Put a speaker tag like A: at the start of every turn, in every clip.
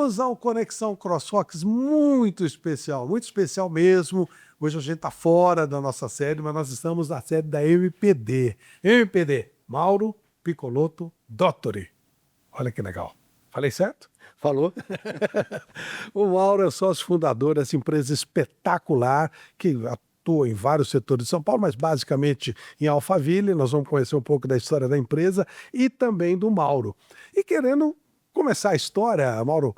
A: Bem-vindos ao Conexão CrossFox, muito especial mesmo. Hoje a gente está fora da nossa série, mas nós estamos na série da MPD. MPD, Mauro Piccolotto Dottori. Olha que legal. Falei certo?
B: Falou.
A: O Mauro é sócio fundador dessa empresa espetacular que atua em vários setores de São Paulo, mas basicamente em Alphaville. Nós vamos conhecer um pouco da história da empresa e também do Mauro. E querendo começar a história, Mauro,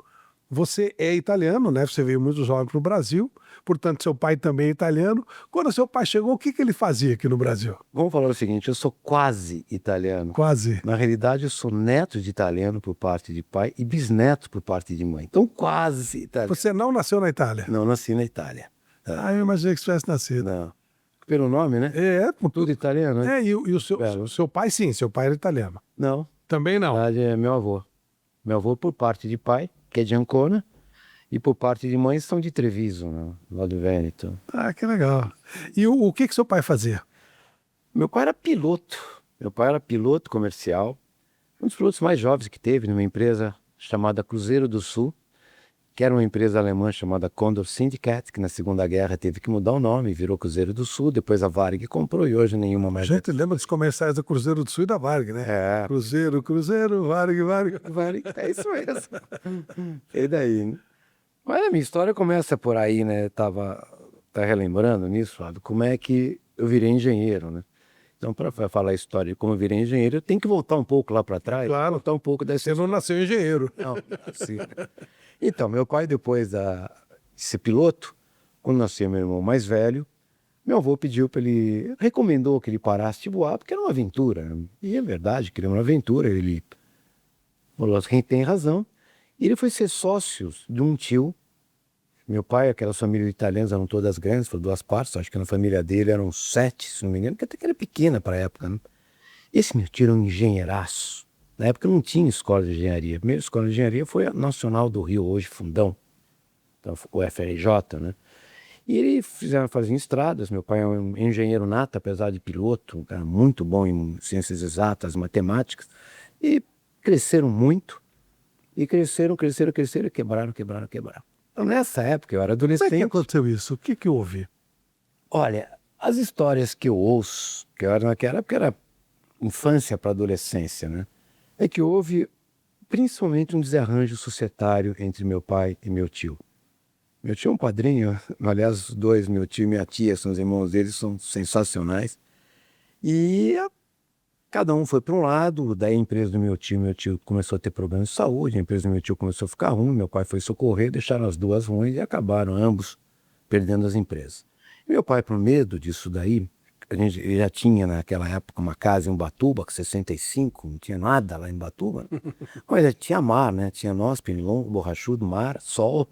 A: você é italiano, né? Você veio muito jovem para o Brasil, portanto seu pai também é italiano. Quando seu pai chegou, o que ele fazia aqui no Brasil?
B: Vamos falar o seguinte, eu sou quase italiano.
A: Quase.
B: Na realidade, eu sou neto de italiano por parte de pai e bisneto por parte de mãe. Então, quase italiano.
A: Você não nasceu na Itália?
B: Não, nasci na Itália.
A: Ah, eu imaginei que você tivesse nascido.
B: Não. Pelo nome, né?
A: Por
B: Tudo italiano, né?
A: e o seu pai, sim, seu pai era italiano.
B: Não.
A: Também não.
B: Na verdade, é meu avô. Meu avô por parte de pai, que é de Ancona, e por parte de mãe são de Treviso, né? Lá do Vêneto.
A: Ah, que legal. E o que seu pai fazia?
B: Meu pai era piloto. Meu pai era piloto comercial. Um dos pilotos mais jovens que teve numa empresa chamada Cruzeiro do Sul, que era uma empresa alemã chamada Condor Syndicate, que na Segunda Guerra teve que mudar o nome, virou Cruzeiro do Sul, depois a Varig comprou e hoje nenhuma mais.
A: A gente lembra dos comerciais da Cruzeiro do Sul e da Varig, né?
B: É.
A: Cruzeiro, Varig.
B: Varig, é isso mesmo. E daí, né? Mas a minha história começa por aí, né? Tá relembrando nisso, Fábio, como é que eu virei engenheiro, né? Então, para falar a história de como eu virei engenheiro, eu tenho que voltar um pouco lá para trás.
A: Claro.
B: Voltar um pouco dessa.
A: Você não nasceu engenheiro.
B: Não, sim. Então, meu pai, depois de ser piloto, quando nasceu meu irmão mais velho, meu avô pediu para ele, recomendou que ele parasse de voar, porque era uma aventura. E é verdade que era uma aventura. Ele falou, quem tem razão. E ele foi ser sócio de um tio. Meu pai, aquelas famílias italianas eram todas grandes, foram duas partes, acho que na família dele eram 7, se não me engano, que até que era pequena para a época, né? Esse meu tio era um engenheiraço. Na época não tinha escola de engenharia. A primeira escola de engenharia foi a Nacional do Rio, hoje Fundão, então, o FRJ, né? E eles faziam estradas. Meu pai é um engenheiro nato, apesar de piloto, um cara muito bom em ciências exatas, matemáticas. E cresceram muito. E cresceram, e quebraram. Então, nessa época, eu era adolescente.
A: Como é que aconteceu isso? O que houve?
B: Olha, as histórias que eu ouço, que eu era naquela época, era infância para adolescência, né? É que houve principalmente um desarranjo societário entre meu pai e meu tio. Meu tio é um padrinho, aliás, os dois, meu tio e minha tia, são os irmãos deles, são sensacionais. E cada um foi para um lado, daí a empresa do meu tio começou a ter problemas de saúde, a empresa do meu tio começou a ficar ruim, meu pai foi socorrer, deixaram as duas ruins e acabaram ambos perdendo as empresas. E meu pai, por medo disso daí, ele já tinha naquela época uma casa em Ubatuba, com 65, não tinha nada lá em Ubatuba, mas tinha mar, né? Tinha nós, pernilongo, borrachudo, mar, sol,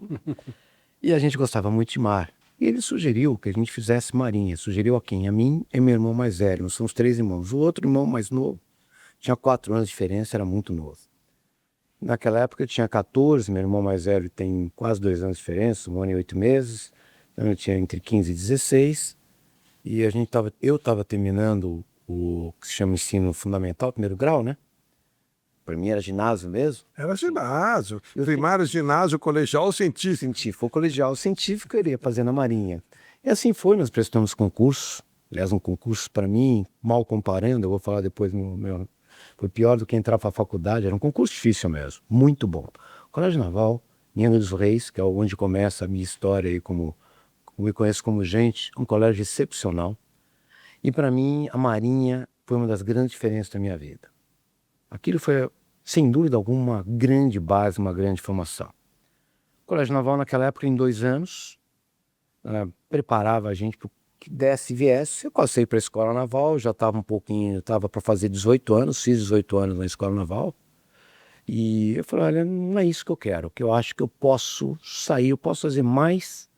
B: e a gente gostava muito de mar. E ele sugeriu que a gente fizesse marinha. Sugeriu a quem? A mim e meu irmão mais velho. Nós somos 3 irmãos. O outro irmão mais novo tinha 4 anos de diferença, era muito novo. Naquela época eu tinha 14, meu irmão mais velho tem quase 2 anos de diferença, 1 ano e 8 meses. Então eu tinha entre 15 e 16. E eu estava terminando o que se chama ensino fundamental, primeiro grau, né? Para mim era ginásio mesmo.
A: Era ginásio. Primário, ginásio, colegial, científico.
B: Científico, colegial científico, eu iria fazer na Marinha. E assim foi, nós prestamos concurso. Aliás, um concurso para mim, mal comparando, eu vou falar depois, foi pior do que entrar para a faculdade, era um concurso difícil mesmo, muito bom. Colégio Naval, em Angra dos Reis, que é onde começa a minha história aí como me conheço como gente, um colégio excepcional. E para mim, a Marinha foi uma das grandes diferenças da minha vida. Aquilo foi, sem dúvida alguma, uma grande base, uma grande formação. O Colégio Naval, naquela época, em 2 anos, preparava a gente para o que desse e viesse. Eu passei para a Escola Naval, já estava estava para fazer 18 anos, fiz 18 anos na Escola Naval. E eu falei, olha, não é isso que eu quero, que eu acho que eu posso sair, eu posso fazer mais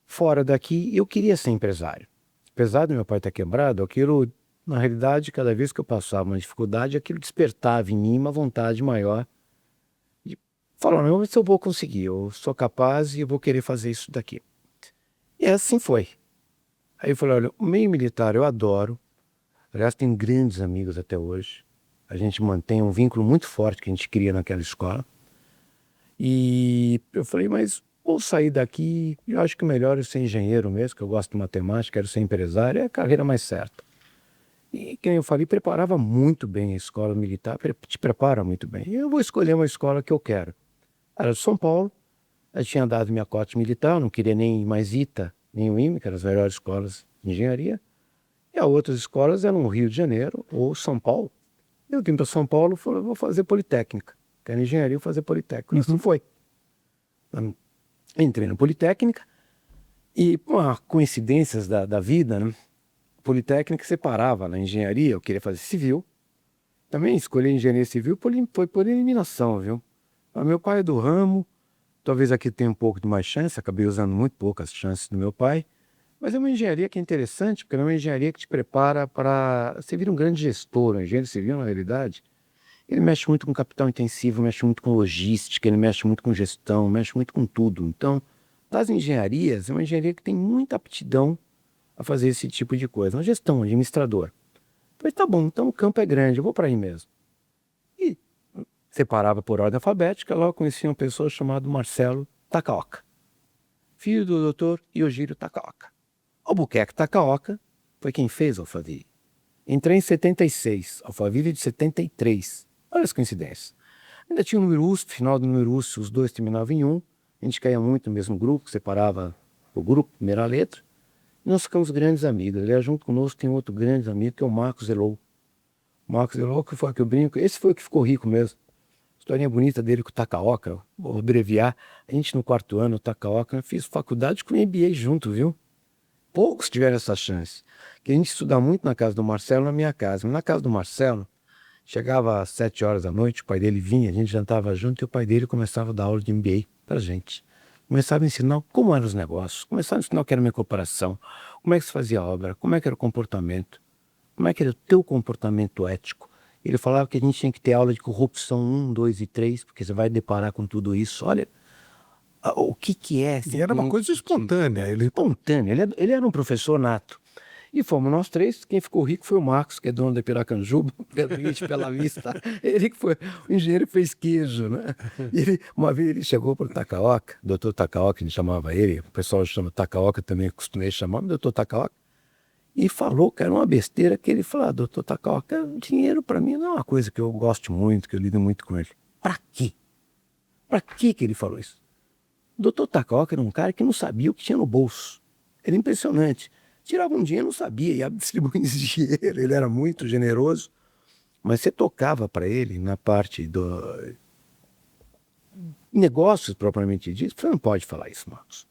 B: fora daqui. Eu queria ser empresário. Apesar do meu pai estar quebrado, aquilo, na realidade, cada vez que eu passava uma dificuldade, aquilo despertava em mim uma vontade maior de falar, não, se eu vou conseguir, eu sou capaz e eu vou querer fazer isso daqui. E assim foi. Aí eu falei, olha, o meio militar eu adoro, aliás, tenho grandes amigos até hoje, a gente mantém um vínculo muito forte que a gente cria naquela escola. E eu falei, mas vou sair daqui, eu acho que o melhor é ser engenheiro mesmo, que eu gosto de matemática, quero ser empresário, é a carreira mais certa. E, quem eu falei, preparava muito bem a escola militar, te prepara muito bem. Eu vou escolher uma escola que eu quero. Era de São Paulo, eu tinha dado minha cota militar, não queria nem mais ITA, nem o IME, que eram as melhores escolas de engenharia. E as outras escolas eram no Rio de Janeiro ou São Paulo. Eu vim para São Paulo e falei, vou fazer Politécnica. Quero engenharia, vou fazer Politécnica. Isso foi. Entrei na Politécnica e, por coincidências da vida, né? Politécnica separava na engenharia, eu queria fazer civil. Também escolhi engenharia civil, foi por eliminação, viu? Mas meu pai é do ramo, talvez aqui tenha um pouco de mais chance, acabei usando muito poucas chances do meu pai. Mas é uma engenharia que é interessante, porque é uma engenharia que te prepara para você vir um grande gestor. O engenheiro civil, na realidade, ele mexe muito com capital intensivo, mexe muito com logística, ele mexe muito com gestão, mexe muito com tudo. Então, das engenharias, é uma engenharia que tem muita aptidão a fazer esse tipo de coisa. Uma gestão, administrador. Falei, tá bom, então o campo é grande, eu vou para aí mesmo. E separava por ordem alfabética, lá eu conhecia uma pessoa chamada Marcelo Takaoka, filho do doutor Yojiro Takaoka. Albuquerque Takaoka foi quem fez Alphaville. Entrei em 76, Alphaville de 73. Olha as coincidências. Ainda tinha o número USP, final do número USP, os dois terminavam em 1. A gente caía muito no mesmo grupo, separava o grupo, primeira letra. E nós ficamos grandes amigos. Ele junto conosco tem outro grande amigo, que é o Marcos Zelou. Marcos Zelou, que foi que eu brinco, esse foi o que ficou rico mesmo. Historinha bonita dele com o Takaoka, vou abreviar. A gente no quarto ano, o Takaoka, eu fiz faculdade com o MBA junto, viu? Poucos tiveram essa chance. Que a gente estudava muito na casa do Marcelo, na minha casa. Mas na casa do Marcelo, chegava às 7 horas da noite, o pai dele vinha, a gente jantava junto e o pai dele começava a dar aula de MBA pra gente. Começava a ensinar como eram os negócios, começava a ensinar o que era uma corporação, como é que se fazia a obra, como é que era o comportamento, como é que era o teu comportamento ético. Ele falava que a gente tinha que ter aula de corrupção 1, 2 e 3, porque você vai deparar com tudo isso. Olha, o que é...
A: E era uma coisa espontânea.
B: Espontâneo, ele era um professor nato. E fomos nós três, quem ficou rico foi o Marcos, que é dono da Piracanjuba, Bela Vista. Ele que foi o engenheiro que fez queijo, né? Uma vez ele chegou para o Takaoka, doutor Takaoka, a gente chamava ele, o pessoal chama Takaoka também, costumei chamar, mas doutor Takaoka, e falou que era uma besteira, que ele falou, doutor Takaoka, dinheiro para mim não é uma coisa que eu gosto muito, que eu lido muito com ele. Para quê? Para que ele falou isso? O doutor Takaoka era um cara que não sabia o que tinha no bolso. Era impressionante. Tirava um dinheiro, não sabia, ia distribuindo esse dinheiro, ele era muito generoso. Mas você tocava para ele na parte do negócios propriamente dito, você não pode falar isso, Marcos.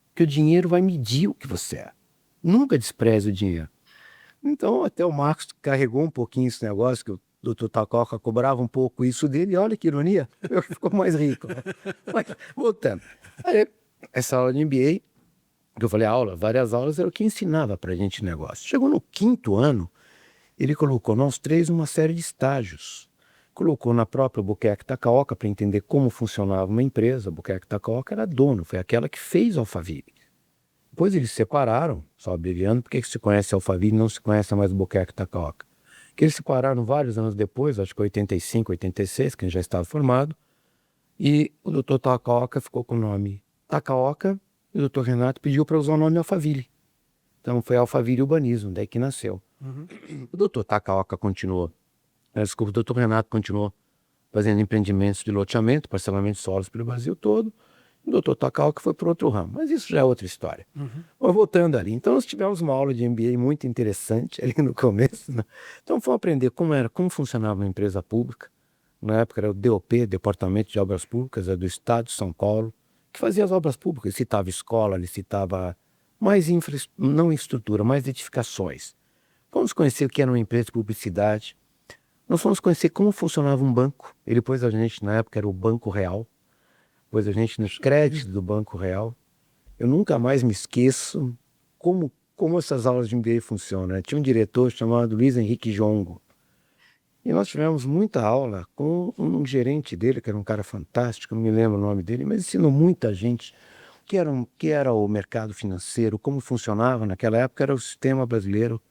B: Porque o dinheiro vai medir o que você é. Nunca despreze o dinheiro. Então até o Marcos carregou um pouquinho esse negócio, que o doutor Takaoka cobrava um pouco isso dele, e olha que ironia, eu ficou mais rico. Mas, voltando. Aí, essa aula de MBA, que eu falei várias aulas, era o que ensinava pra gente negócio. Chegou no 5º ano, ele colocou nós três numa série de estágios. Colocou na própria Albuquerque Takaoka para entender como funcionava uma empresa. A Albuquerque Takaoka era dono, foi aquela que fez a Alphaville. Depois eles se separaram, só abreviando, porque se conhece a Alphaville não se conhece mais o Albuquerque Takaoka. Que eles se separaram vários anos depois, acho que 85, 86, que a gente já estava formado, e o doutor Takaoka ficou com o nome Takaoka, e o doutor Renato pediu para usar o nome Alphaville. Então foi Alphaville Urbanismo, daí que nasceu. O doutor Takaoka continuou, o doutor Renato continuou fazendo empreendimentos de loteamento, parcelamento de solos pelo Brasil todo. O doutor Takaoka foi para outro ramo, mas isso já é outra história. Mas voltando ali, então nós tivemos uma aula de MBA muito interessante ali no começo, né? Então fomos aprender como funcionava uma empresa pública. Na época era o DOP, Departamento de Obras Públicas, do Estado de São Paulo, que fazia as obras públicas, licitava escola, licitava mais não infraestrutura, mais edificações. Fomos conhecer o que era uma empresa de publicidade. Nós fomos conhecer como funcionava um banco. Ele pôs a gente, na época era o Banco Real, pôs a gente nos créditos do Banco Real. Eu nunca mais me esqueço como essas aulas de MBA funcionam, né? Tinha um diretor chamado Luiz Henrique Jongo. E nós tivemos muita aula com um gerente dele, que era um cara fantástico, não me lembro o nome dele, mas ensinou muita gente o que era o mercado financeiro, como funcionava naquela época, era o sistema brasileiro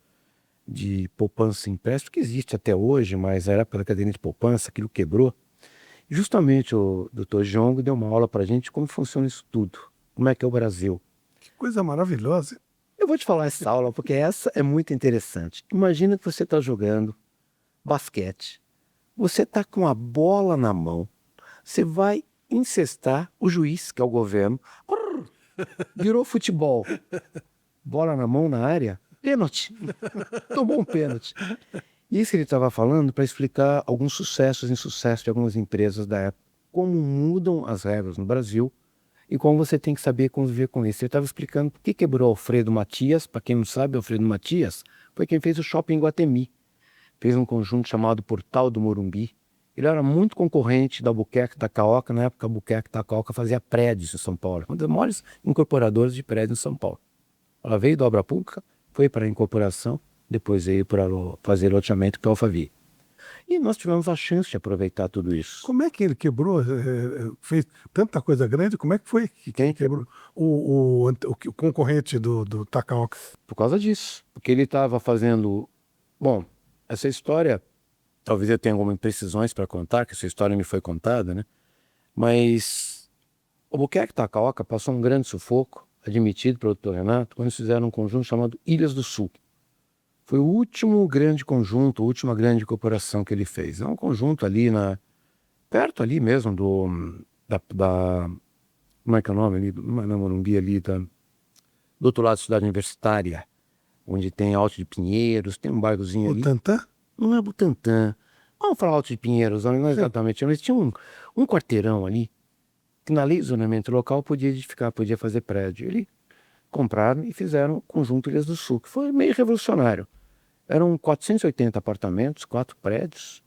B: de poupança e empréstimo, que existe até hoje, mas a época da caderneta de poupança, aquilo quebrou. Justamente o Dr. Jongo deu uma aula para a gente de como funciona isso tudo, como é que é o Brasil.
A: Que coisa maravilhosa.
B: Eu vou te falar essa aula porque essa é muito interessante. Imagina que você está jogando basquete, você está com a bola na mão, você vai incestar o juiz, que é o governo, virou futebol, bola na mão na área, pênalti, tomou um pênalti. Isso ele estava falando para explicar alguns sucessos e insucessos de algumas empresas da época, como mudam as regras no Brasil e como você tem que saber conviver com isso. Ele estava explicando por que quebrou Alfredo Matias. Para quem não sabe, Alfredo Matias foi quem fez o Shopping Guatemi. Fez um conjunto chamado Portal do Morumbi. Ele era muito concorrente da Albuquerque da Caoca. Na época, a Albuquerque da Caoca fazia prédios em São Paulo, uma das maiores incorporadoras de prédios em São Paulo. Ela veio da obra pública, foi para a incorporação, depois veio para fazer loteamento para o Alphaville. E nós tivemos a chance de aproveitar tudo isso.
A: Como é que ele quebrou? Fez tanta coisa grande, como é que foi que
B: Quem?
A: quebrou? O concorrente do Takaoka.
B: Por causa disso. Porque ele estava fazendo... Bom, essa história, talvez eu tenha algumas imprecisões para contar, que essa história me foi contada, né? Mas o Albuquerque da Caoca passou um grande sufoco, admitido pelo Dr. Renato, quando eles fizeram um conjunto chamado Ilhas do Sul. Foi o último grande conjunto, a última grande corporação que ele fez. É um conjunto ali perto ali mesmo como é que é o nome ali? Não é na Morumbi ali, do outro lado da cidade universitária, onde tem Alto de Pinheiros, tem um bairrozinho
A: O
B: ali.
A: Tantã?
B: Não é Butantã. Vamos falar Alto de Pinheiros, não é exatamente. Mas tinha um quarteirão ali, que na lei de zonamento local podia edificar, podia fazer prédio. Eles compraram e fizeram o conjunto Ilhas do Sul, que foi meio revolucionário. Eram 480 apartamentos, 4 prédios,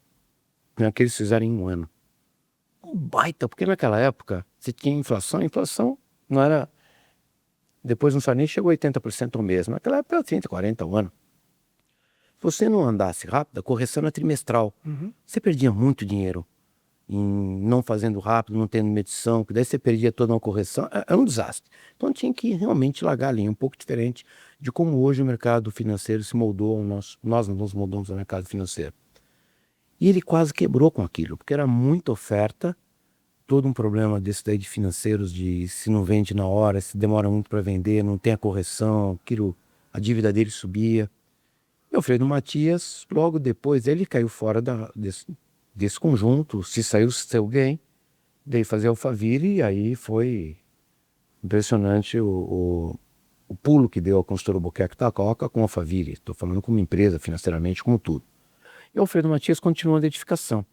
B: né, que eles fizeram em um ano. Um baita, porque naquela época você tinha inflação, a inflação não era... Depois no Sarney chegou a 80% ao mês. Naquela época era 30, 40 ao ano. Se você não andasse rápido, a correção era trimestral. Você perdia muito dinheiro em não fazendo rápido, não tendo medição, que daí você perdia toda uma correção. Era um desastre. Então tinha que realmente largar a linha, um pouco diferente de como hoje o mercado financeiro se moldou, nós nos moldamos ao mercado financeiro. E ele quase quebrou com aquilo, porque era muita oferta, todo um problema desse daí de financeiros, de se não vende na hora, se demora muito para vender, não tem a correção, a dívida dele subia. E o Alfredo Matias, logo depois, ele caiu fora desse conjunto, se saiu bem, veio fazer Alphaville, e aí foi impressionante o pulo que deu a construtora Albuquerque da Caoca com a Alphaville. Estou falando como empresa, financeiramente, como tudo. E o Alfredo Matias continuou a edificação.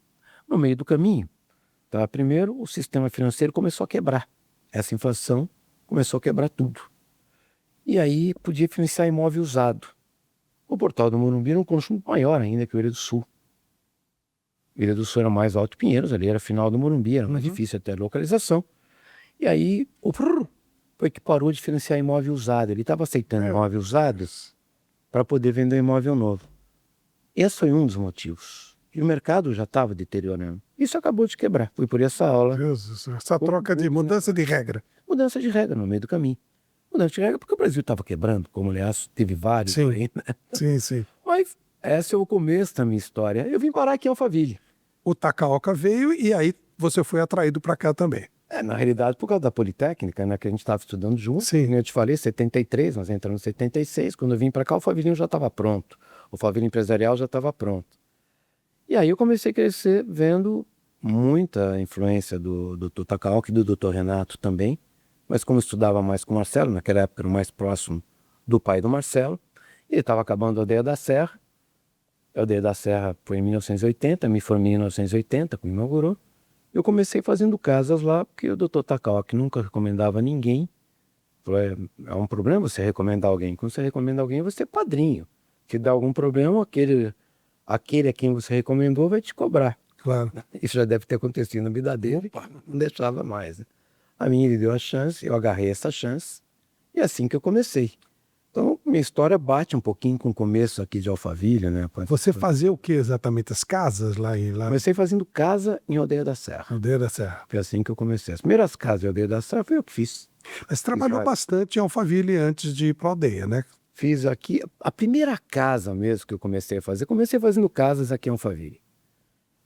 B: No meio do caminho, tá? Primeiro, o sistema financeiro começou a quebrar. Essa inflação começou a quebrar tudo. E aí podia financiar imóvel usado. O Portal do Morumbi era um conjunto maior ainda que o Ilha do Sul. Ilha do Sul era mais Alto Pinheiros, ali era final do Morumbi, era mais difícil até a localização. E aí foi que parou de financiar imóvel usado. Ele estava aceitando imóveis usados para poder vender um imóvel novo. Esse foi um dos motivos. E o mercado já estava deteriorando. Isso acabou de quebrar. Foi por essa aula.
A: Deus, essa troca de mudança de regra.
B: Mudança de regra no meio do caminho. Mudança de regra porque o Brasil estava quebrando, como aliás teve vários aí, né?
A: Sim.
B: Mas esse é o começo da minha história. Eu vim parar aqui em Alphaville.
A: O Takaoka veio e aí você foi atraído para cá também.
B: Na realidade, por causa da Politécnica, né, que a gente estava estudando junto.
A: Sim.
B: Como eu te falei, 73, nós entramos em 76. Quando eu vim para cá, o Alphaville já estava pronto. O Alphaville empresarial já estava pronto. E aí eu comecei a crescer vendo muita influência do Takaoka e do Dr. Renato também. Mas como eu estudava mais com o Marcelo, naquela época era o mais próximo do pai do Marcelo, ele estava acabando a Aldeia da Serra. A Aldeia da Serra foi em 1980, me formei em 1980, quando inaugurou. Eu comecei fazendo casas lá, porque o Dr. Takaoka nunca recomendava ninguém. Falou, é um problema você recomendar alguém. Quando você recomenda alguém, você é padrinho. Se dá algum problema, aquele a quem você recomendou vai te cobrar.
A: Claro.
B: Isso já deve ter acontecido na vida dele, não deixava mais. Né? A mim ele deu a chance, eu agarrei essa chance, e é assim que eu comecei. Então, minha história bate um pouquinho com o começo aqui de Alphaville, né?
A: Você fazia o que exatamente? As casas lá em...
B: Comecei fazendo casa em Aldeia da Serra.
A: Aldeia da Serra.
B: Foi assim que eu comecei. As primeiras casas em Aldeia da Serra foi eu que fiz.
A: Mas trabalhou bastante em Alphaville antes de ir para a aldeia, né?
B: Fiz aqui, a primeira casa mesmo que eu comecei a fazer, comecei fazendo casas aqui em Alphaville.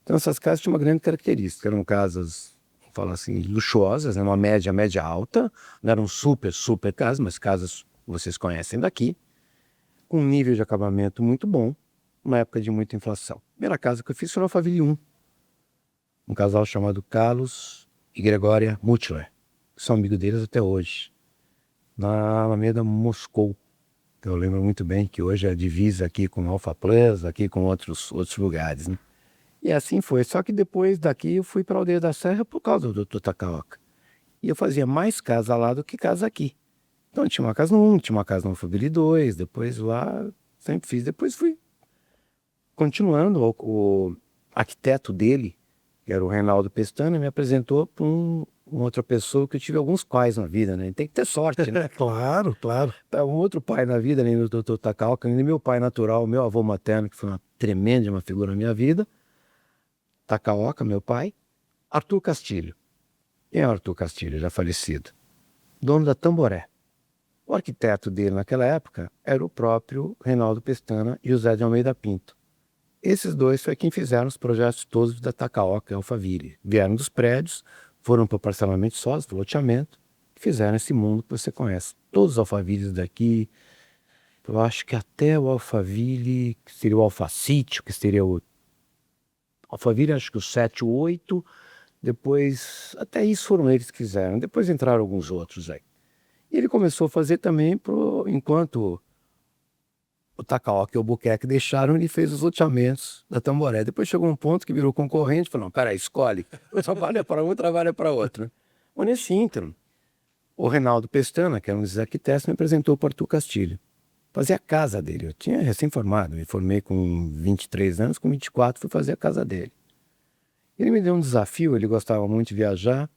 B: Então essas casas tinham uma grande característica, eram casas, vamos falar assim, luxuosas, né? Uma média alta, não eram super casas, mas casas que vocês conhecem daqui, com um nível de acabamento muito bom, uma época de muita inflação. A primeira casa que eu fiz foi no Alphaville 1, um casal chamado Carlos e Gregória Mutchler, que são amigos deles até hoje, na Alameda Moscou. Eu lembro muito bem que hoje é a divisa aqui com Alpha Plus, aqui com outros lugares, né? E assim foi. Só que depois daqui eu fui para a Aldeia da Serra por causa do Dr. Takaoka. E eu fazia mais casa lá do que casa aqui. Então tinha uma casa no 1, tinha uma casa no Alphaville 2, depois lá sempre fiz. Depois fui continuando. O arquiteto dele, que era o Reinaldo Pestana, me apresentou para uma outra pessoa que eu tive alguns pais na vida, né? Tem que ter sorte, né?
A: Claro, claro.
B: Um outro pai na vida, além do Dr. Takaoka, além do meu pai natural, meu avô materno, que foi uma tremenda figura na minha vida, Takaoka, meu pai, Arthur Castilho. Quem é o Arthur Castilho, já falecido? Dono da Tamboré. O arquiteto dele naquela época era o próprio Reinaldo Pestana e José de Almeida Pinto. Esses dois foi quem fizeram os projetos todos da Takaoka e Alphaville. Vieram dos prédios, foram para o parcelamento sócio, para o loteamento, e fizeram esse mundo que você conhece. Todos os Alphavilles daqui, eu acho que até o Alphaville, que seria o Alfacítio, que seria o Alphaville, acho que o 7, o 8, depois, até isso foram eles que fizeram. Depois entraram alguns outros aí. E ele começou a fazer também, enquanto o Takaoka e o Albuquerque deixaram, ele fez os loteamentos da Tamboré. Depois chegou um ponto que virou concorrente, falou, não, peraí, escolhe. Um trabalha para um, trabalha para outro. Mas nesse ínterim, o Reinaldo Pestana, que era um dos arquitetos, me apresentou para o Arthur Castilho. Fazia a casa dele. Eu tinha recém-formado, me formei com 23 anos, com 24 fui fazer a casa dele. Ele me deu um desafio, ele gostava muito de viajar.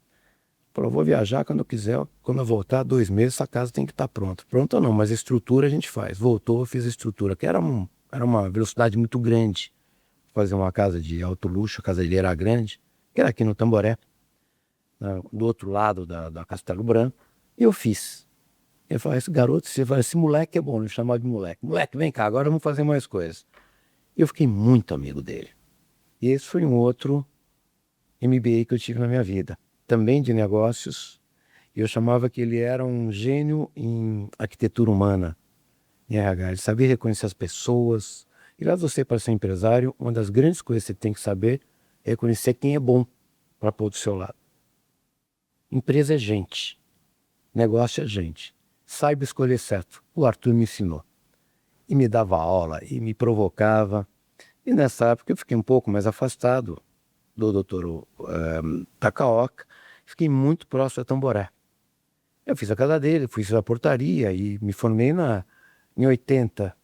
B: Falou, vou viajar quando eu quiser, quando eu voltar, 2 meses, essa casa tem que estar pronta. Pronta não, mas a estrutura a gente faz. Voltou, eu fiz a estrutura, que era uma velocidade muito grande. Fazer uma casa de alto luxo, a casa dele era grande, que era aqui no Tamboré, do outro lado da Castelo Branco, e eu fiz. Ele falou, esse garoto, esse moleque é bom, ele chamava de moleque. Moleque, vem cá, agora vamos fazer mais coisas. E eu fiquei muito amigo dele. E esse foi um outro MBA que eu tive na minha vida. Também de negócios, e eu chamava que ele era um gênio em arquitetura humana, em RH. Ele sabia reconhecer as pessoas. E lá você, para ser empresário, uma das grandes coisas que você tem que saber é reconhecer quem é bom para pôr do seu lado. Empresa é gente, negócio é gente. Saiba escolher certo. O Arthur me ensinou. E me dava aula, e me provocava. E nessa época eu fiquei um pouco mais afastado do doutor Takaoka, fiquei muito próximo da Tamboré. Eu fiz a casa dele, fiz a portaria e me formei em 80.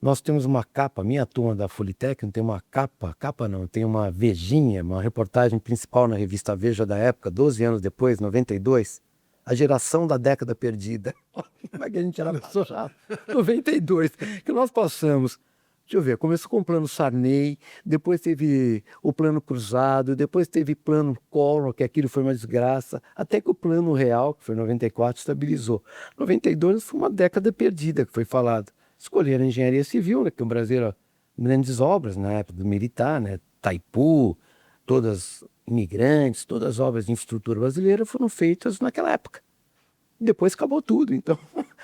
B: Nós temos uma capa, minha turma da Folitec tem uma capa não, tem uma vejinha, uma reportagem principal na revista Veja da época, 12 anos depois, 92, a geração da década perdida. Como é que a gente era passado? 92, que nós passamos. Deixa eu ver, começou com o plano Sarney, depois teve o plano Cruzado, depois teve plano Collor, que aquilo foi uma desgraça, até que o plano real, que foi em 94, estabilizou. 92 foi uma década perdida, que foi falado. Escolheram a engenharia civil, né, que o Brasil era grandes obras na época do militar, né, Itaipu, todas imigrantes, todas as obras de infraestrutura brasileira foram feitas naquela época. Depois acabou tudo, então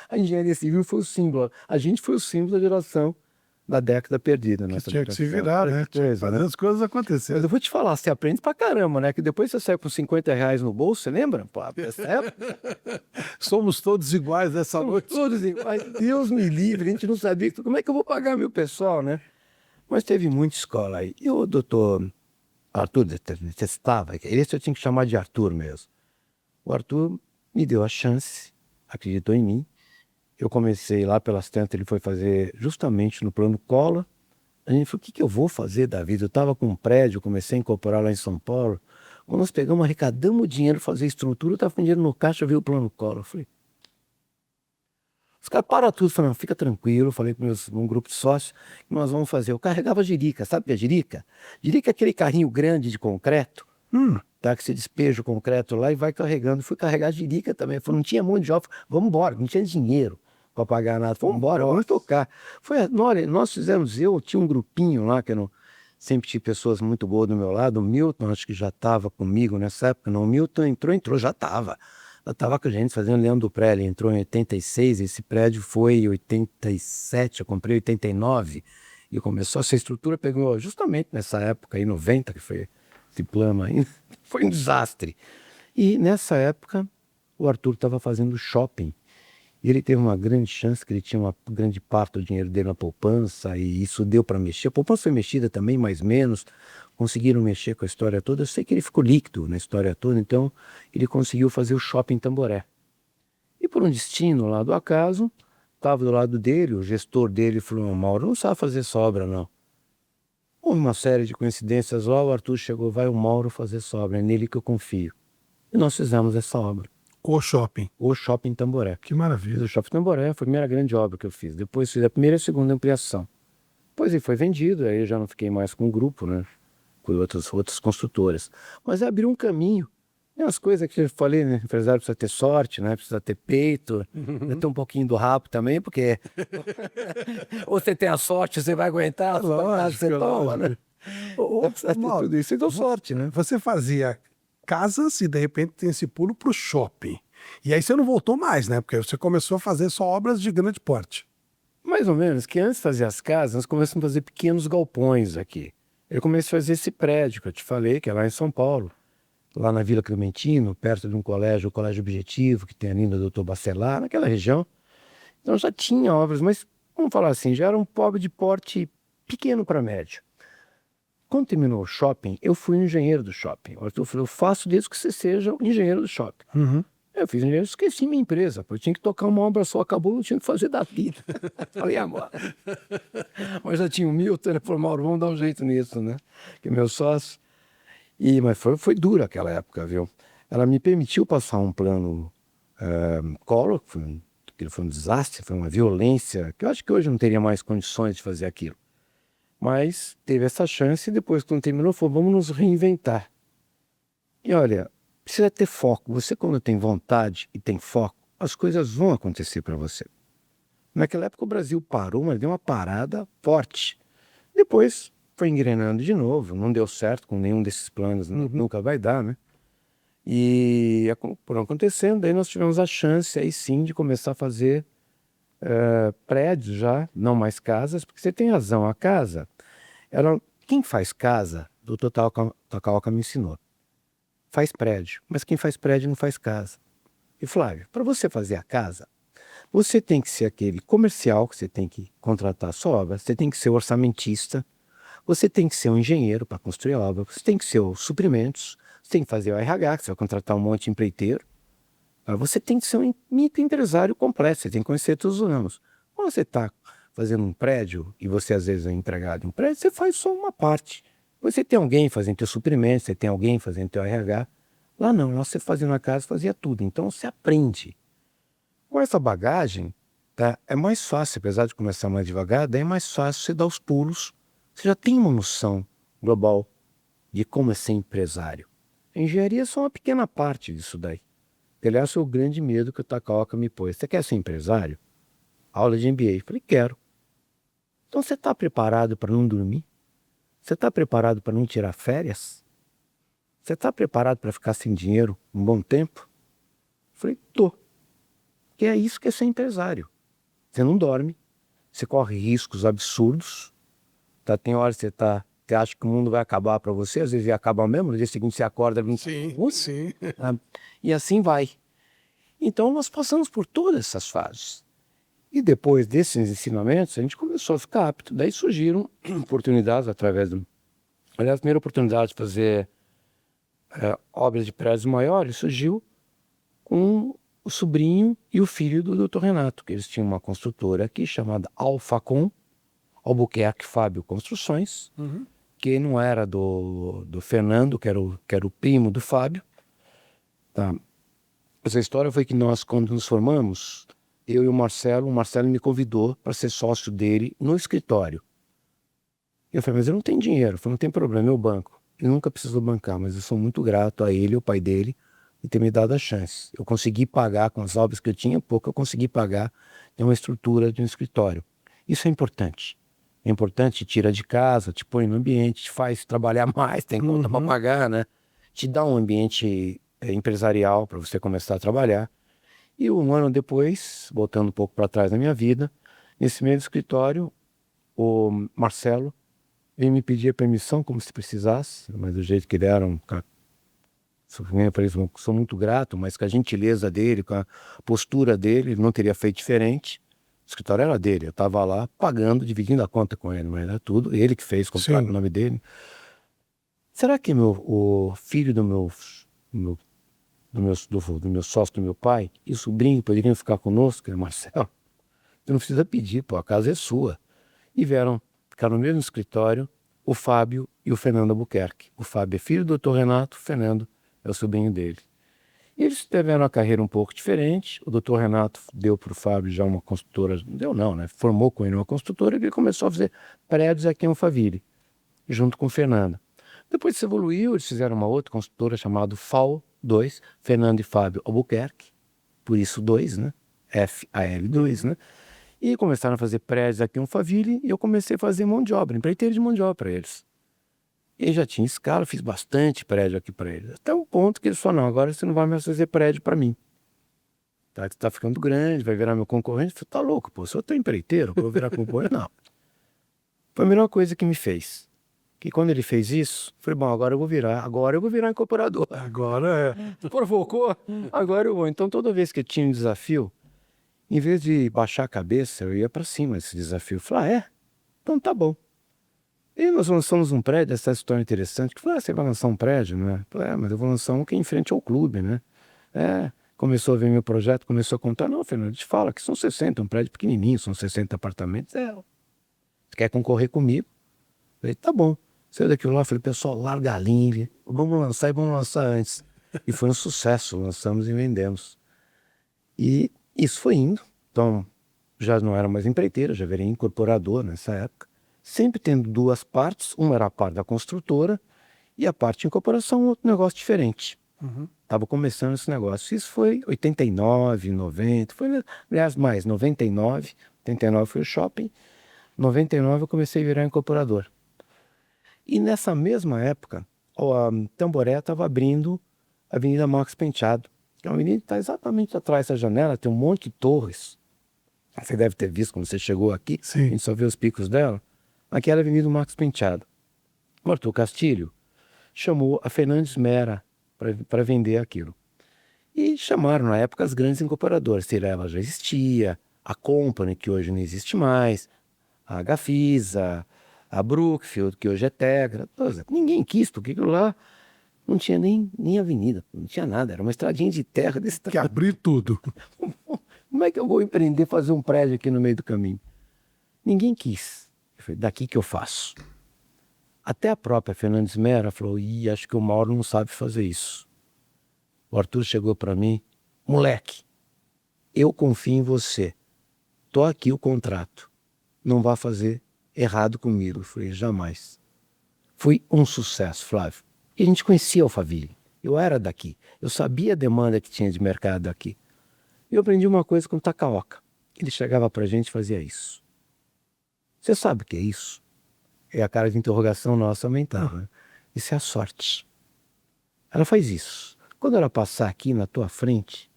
B: a engenharia civil foi o símbolo, a gente foi o símbolo da geração da década perdida.
A: Que tinha que se virar, né? Fazer as coisas acontecerem.
B: Mas eu vou te falar, você aprende pra caramba, né? Que depois você sai com 50 reais no bolso, você lembra? Pô, nessa época...
A: Somos todos iguais nessa noite.
B: Todos iguais. Deus me livre, a gente não sabia como é que eu vou pagar meu pessoal, né? Mas teve muita escola aí. E o doutor Arthur detestava, esse eu tinha que chamar de Arthur mesmo. O Arthur me deu a chance, acreditou em mim. Eu comecei lá pelas tantas, ele foi fazer justamente no plano Collor. A gente falou, o que eu vou fazer da vida? Eu estava com um prédio, comecei a incorporar lá em São Paulo. Quando nós pegamos, arrecadamos dinheiro para fazer estrutura, eu estava com dinheiro no caixa, veio o plano Collor. Eu falei, os caras param tudo, falaram, fica tranquilo. Eu falei com um grupo de sócios, que nós vamos fazer. Eu carregava jirica, sabe o que é jirica? Jirica é aquele carrinho grande de concreto, tá, que você despeja o concreto lá e vai carregando. Fui carregar jirica também. Eu falei, não tinha monte de obra, vamos embora, não tinha dinheiro para pagar nada. Vamos embora, vamos tocar. Nós fizemos, eu tinha um grupinho lá, que era sempre tive pessoas muito boas do meu lado. O Milton, acho que já estava comigo nessa época. Não, o Milton entrou, já estava. Já estava com a gente fazendo Leandro do Pré, ele entrou em 86, esse prédio foi em 87, eu comprei em 89, e começou essa estrutura, pegou justamente nessa época, em 90, que foi esse plano aí, foi um desastre. E nessa época, o Arthur estava fazendo shopping, e ele teve uma grande chance, que ele tinha uma grande parte do dinheiro dele na poupança, e isso deu para mexer. A poupança foi mexida também, mais ou menos, conseguiram mexer com a história toda. Eu sei que ele ficou líquido na história toda, então ele conseguiu fazer o shopping Tamboré. E por um destino lá do acaso, estava do lado dele, o gestor dele falou: Mauro, não sabe fazer sobra, não. Houve uma série de coincidências lá, o Arthur chegou, vai o Mauro fazer sobra, é nele que eu confio. E nós fizemos essa obra.
A: O shopping.
B: O Shopping Tamboré.
A: Que maravilha.
B: O Shopping Tamboré foi a primeira grande obra que eu fiz. Depois fiz a primeira e a segunda ampliação. Depois ele foi vendido, aí eu já não fiquei mais com o grupo, né? Com outras construtoras. Mas abriu um caminho. Tem umas coisas que eu falei, né? O empresário precisa ter sorte, né? Precisa ter peito, precisa ter um pouquinho do rabo também, porque ou você tem a sorte, você vai aguentar, as pancadas você toma, né? Ou precisa ter
A: Mauro,
B: tudo isso e deu sorte, né?
A: Você fazia casas e de repente tem esse pulo para o shopping. E aí você não voltou mais, né? Porque você começou a fazer só obras de grande porte.
B: Mais ou menos, que antes de fazer as casas, nós começamos a fazer pequenos galpões aqui. Eu comecei a fazer esse prédio que eu te falei, que é lá em São Paulo, lá na Vila Clementino, perto de um colégio, o Colégio Objetivo, que tem ali no Doutor Bacelar, naquela região. Então já tinha obras, mas vamos falar assim, já era um pobre de porte pequeno para médio. Quando terminou o shopping, eu fui engenheiro do shopping. O Arthur falou: eu faço desde que você seja o engenheiro do shopping. Eu fiz engenheiro, esqueci minha empresa, porque eu tinha que tocar uma obra só, acabou, eu tinha que fazer da vida. Falei, amor. Mas já tinha o Milton, ele falou: Mauro, vamos dar um jeito nisso, né? Que é meu sócio. Mas foi duro aquela época, viu? Ela me permitiu passar um plano Collor, que foi um desastre, foi uma violência, que eu acho que hoje não teria mais condições de fazer aquilo. Mas teve essa chance e depois, quando terminou, falou: vamos nos reinventar. E olha, precisa ter foco. Você, quando tem vontade e tem foco, as coisas vão acontecer para você. Naquela época o Brasil parou, mas deu uma parada forte. Depois foi engrenando de novo, não deu certo com nenhum desses planos, nunca vai dar, né? E por acontecendo, daí nós tivemos a chance aí sim de começar a fazer prédios já, não mais casas, porque você tem razão, a casa, quem faz casa, o Dr. Takaoka me ensinou, faz prédio, mas quem faz prédio não faz casa. E Flávio, para você fazer a casa, você tem que ser aquele comercial, que você tem que contratar a sua obra, você tem que ser orçamentista, você tem que ser um engenheiro para construir a obra, você tem que ser os suprimentos, você tem que fazer o RH, que você vai contratar um monte de empreiteiro. Você tem que ser um microempresário completo, você tem que conhecer todos os ramos. Quando você está fazendo um prédio, e você às vezes é empregado em um prédio, você faz só uma parte. Você tem alguém fazendo teu suprimento, você tem alguém fazendo teu RH. Lá não, lá você fazia na casa, fazia tudo. Então você aprende. Com essa bagagem, tá, é mais fácil, apesar de começar mais devagar, daí é mais fácil você dar os pulos. Você já tem uma noção global de como é ser empresário. A engenharia é só uma pequena parte disso daí. Aliás, foi o grande medo que o Takaoka me pôs. Você quer ser empresário? Aula de MBA. Falei, quero. Então você está preparado para não dormir? Você está preparado para não tirar férias? Você está preparado para ficar sem dinheiro um bom tempo? Falei, tô. Que é isso que é ser empresário. Você não dorme, você corre riscos absurdos. Tá? Tem horas que você acha que o mundo vai acabar para você, às vezes vai acabar mesmo, no dia seguinte você acorda...
A: Sim.
B: E assim vai. Então nós passamos por todas essas fases. E depois desses ensinamentos, a gente começou a ficar apto. Daí surgiram oportunidades através do... Aliás, a primeira oportunidade de fazer obras de prédios maiores surgiu com o sobrinho e o filho do Dr. Renato, que eles tinham uma construtora aqui chamada Alfacom, Albuquerque Fábio Construções, que não era do Fernando, que era o primo do Fábio. Tá. Essa história foi que nós, quando nos formamos, eu e o Marcelo me convidou para ser sócio dele no escritório. Eu falei, mas eu não tenho dinheiro. Eu falei, não tem problema, eu banco. Ele nunca precisou bancar, mas eu sou muito grato a ele, ao pai dele, de ter me dado a chance. Eu consegui pagar, com as obras que eu tinha, pouco eu consegui pagar de uma estrutura de um escritório. Isso é importante. É importante, te tira de casa, te põe no ambiente, te faz trabalhar mais, tem conta para pagar, né? Te dá um ambiente empresarial para você começar a trabalhar. E um ano depois, voltando um pouco para trás na minha vida, nesse mesmo escritório, o Marcelo veio me pedir a permissão, como se precisasse, mas do jeito que ele era, sou muito grato, mas com a gentileza dele, com a postura dele, ele não teria feito diferente. O escritório era dele, eu estava lá pagando, dividindo a conta com ele, mas era tudo ele que fez, contrato no nome dele. Será que o filho do meu sócio, do meu pai, e o sobrinho poderiam ficar conosco? Marcelo, você não precisa pedir, pô, a casa é sua. E ficaram no mesmo escritório o Fábio e o Fernando Albuquerque. O Fábio é filho do Dr. Renato, o Fernando é o sobrinho dele. E eles tiveram uma carreira um pouco diferente. O Dr. Renato deu para o Fábio já uma construtora, deu não, né? Formou com ele uma construtora e ele começou a fazer prédios aqui em Alphaville, junto com o Fernando. Depois se evoluiu, eles fizeram uma outra construtora chamada FAL 2, Fernando e Fábio Albuquerque, por isso 2, né? FAL2, né? E começaram a fazer prédios aqui em Alphaville e eu comecei a fazer mão de obra, empreiteiro de mão de obra para eles. E já tinha escala, fiz bastante prédio aqui para eles. Até um ponto que eles falaram, não, agora você não vai mais fazer prédio para mim. Tá ficando grande, vai virar meu concorrente. Eu falei, tá louco, pô, se eu tô empreiteiro, eu vou virar concorrente? Não. Foi a melhor coisa que me fez. Que quando ele fez isso, eu falei, bom, agora eu vou virar incorporador.
A: Agora é.
B: Provocou, agora eu vou. Então toda vez que tinha um desafio, em vez de baixar a cabeça, eu ia para cima desse desafio. Eu falei, então tá bom. E nós lançamos um prédio, essa história interessante, que falou, você vai lançar um prédio, né? Eu falei, mas eu vou lançar um que é em frente ao clube, né? Começou a ver meu projeto, começou a contar, não, Fernando, te fala que são 60, um prédio pequenininho, são 60 apartamentos. Você quer concorrer comigo? Eu falei, tá bom. Saiu daquilo lá, falei, pessoal, larga a linha, vamos lançar e vamos lançar antes. E foi um sucesso, lançamos e vendemos. E isso foi indo, então já não era mais empreiteiro, já virei incorporador nessa época. Sempre tendo duas partes, uma era a parte da construtora e a parte de incorporação, outro negócio diferente. Estava começando esse negócio. Isso foi 89, 90, foi, aliás, mais 99. 89 foi o shopping, 99 eu comecei a virar incorporador. E nessa mesma época, a Tamboré estava abrindo a Avenida Marcos Penteado. A avenida está exatamente atrás da janela, tem um monte de torres. Você deve ter visto quando você chegou aqui,
A: Sim.
B: a gente só vê os picos dela. Aqui era a Avenida Marcos Penteado. O Arthur Castilho chamou a Fernandes Mera para vender aquilo. E chamaram na época as grandes incorporadoras. Cirela já existia, a Company, que hoje não existe mais, a Gafisa, a Brookfield, que hoje é Tegra. Ninguém quis, porque aquilo lá não tinha nem avenida, não tinha nada. Era uma estradinha de terra desse
A: Que
B: tamanho.
A: abrir tudo.
B: Como é que eu vou empreender, fazer um prédio aqui no meio do caminho? Ninguém quis. Eu falei, daqui que eu faço. Até a própria Fernandes Mera falou, acho que o Mauro não sabe fazer isso. O Arthur chegou para mim, moleque, eu confio em você. Tô aqui o contrato. Não vá fazer errado comigo. Eu falei, jamais. Foi um sucesso, Flávio. E a gente conhecia Alphaville. Eu era daqui. Eu sabia a demanda que tinha de mercado aqui. E eu aprendi uma coisa com o Takaoka. Ele chegava pra gente e fazia isso. Você sabe o que é isso? E a cara de interrogação nossa aumentava. Isso é a sorte. Ela faz isso. Quando ela passar aqui na tua frente,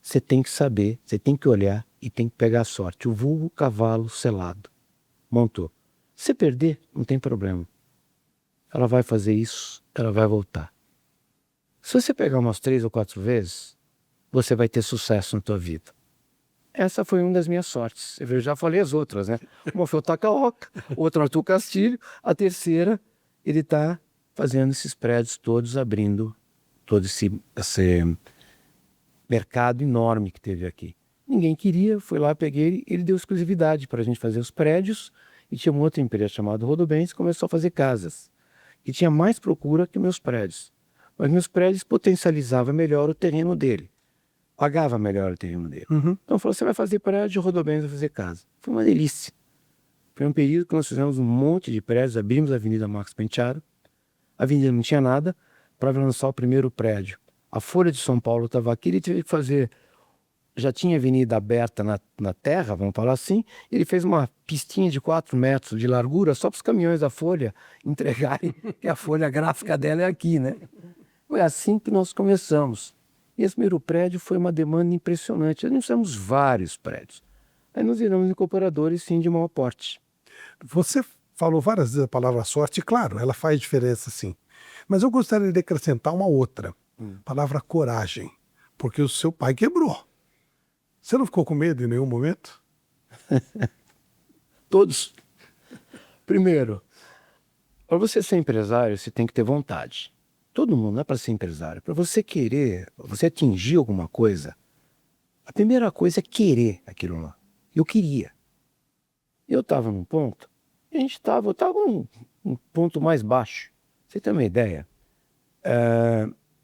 B: você tem que saber, você tem que olhar e tem que pegar a sorte. O vulgo cavalo selado. Montou. Se perder, não tem problema. Ela vai fazer isso, ela vai voltar. Se você pegar umas 3 ou 4 vezes, você vai ter sucesso na tua vida. Essa foi uma das minhas sortes. Eu já falei as outras, né? Uma foi o Takaoka, outra Arthur Castilho, a terceira, ele está fazendo esses prédios todos, abrindo todo esse mercado enorme que teve aqui. Ninguém queria, fui lá, peguei, ele deu exclusividade para a gente fazer os prédios e tinha uma outra empresa chamada Rodobens que começou a fazer casas. E tinha mais procura que meus prédios. Mas meus prédios potencializavam melhor o terreno dele. Pagava melhor o terreno dele. Então falou, você vai fazer prédio, Rodobens vai fazer casa. Foi uma delícia. Foi um período que nós fizemos um monte de prédios, abrimos a Avenida Marcos Penteado. A avenida não tinha nada para lançar o primeiro prédio. A Folha de São Paulo estava aqui, ele teve que fazer já tinha avenida aberta na terra, vamos falar assim, ele fez uma pistinha de 4 metros de largura só para os caminhões da Folha entregarem, que a folha gráfica dela é aqui, né? Foi assim que nós começamos. E esse primeiro prédio foi uma demanda impressionante. Nós temos vários prédios. Aí nós viramos incorporadores, sim, de maior porte.
A: Você falou várias vezes a palavra sorte, claro, ela faz diferença sim. Mas eu gostaria de acrescentar uma outra, palavra coragem, porque o seu pai quebrou. Você não ficou com medo em nenhum momento?
B: Todos. Primeiro, para você ser empresário, você tem que ter vontade. Todo mundo não é para ser empresário. Para você querer, você atingir alguma coisa, a primeira coisa é querer aquilo lá. Eu queria. Eu estava num ponto, eu estava num ponto mais baixo. Você tem uma ideia?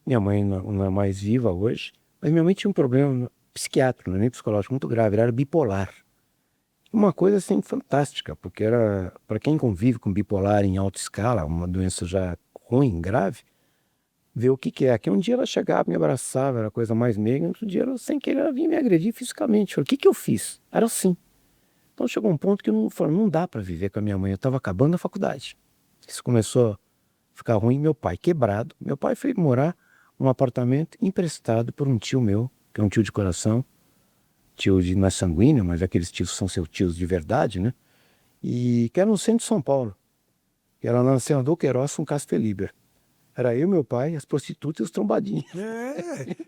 B: Minha mãe não é mais viva hoje, mas minha mãe tinha um problema psiquiátrico, não é nem psicológico, muito grave, ela era bipolar. Uma coisa assim fantástica, porque era, para quem convive com bipolar em alta escala, uma doença já ruim, grave, ver o que é. Que um dia ela chegava, me abraçava, era a coisa mais meiga, outro dia ela, sem querer, ela vinha me agredir fisicamente. Eu falei, o que eu fiz? Era assim. Então chegou um ponto que eu falei, não dá para viver com a minha mãe, eu estava acabando a faculdade. Isso começou a ficar ruim, meu pai quebrado. Meu pai foi morar num apartamento emprestado por um tio meu, que é um tio de coração, tio de não é sanguíneo, mas aqueles tios são seus tios de verdade, né? E que era no centro de São Paulo, que era na Senador Queiroz com Casper Liber. Era eu, meu pai, as prostitutas e os trombadinhos.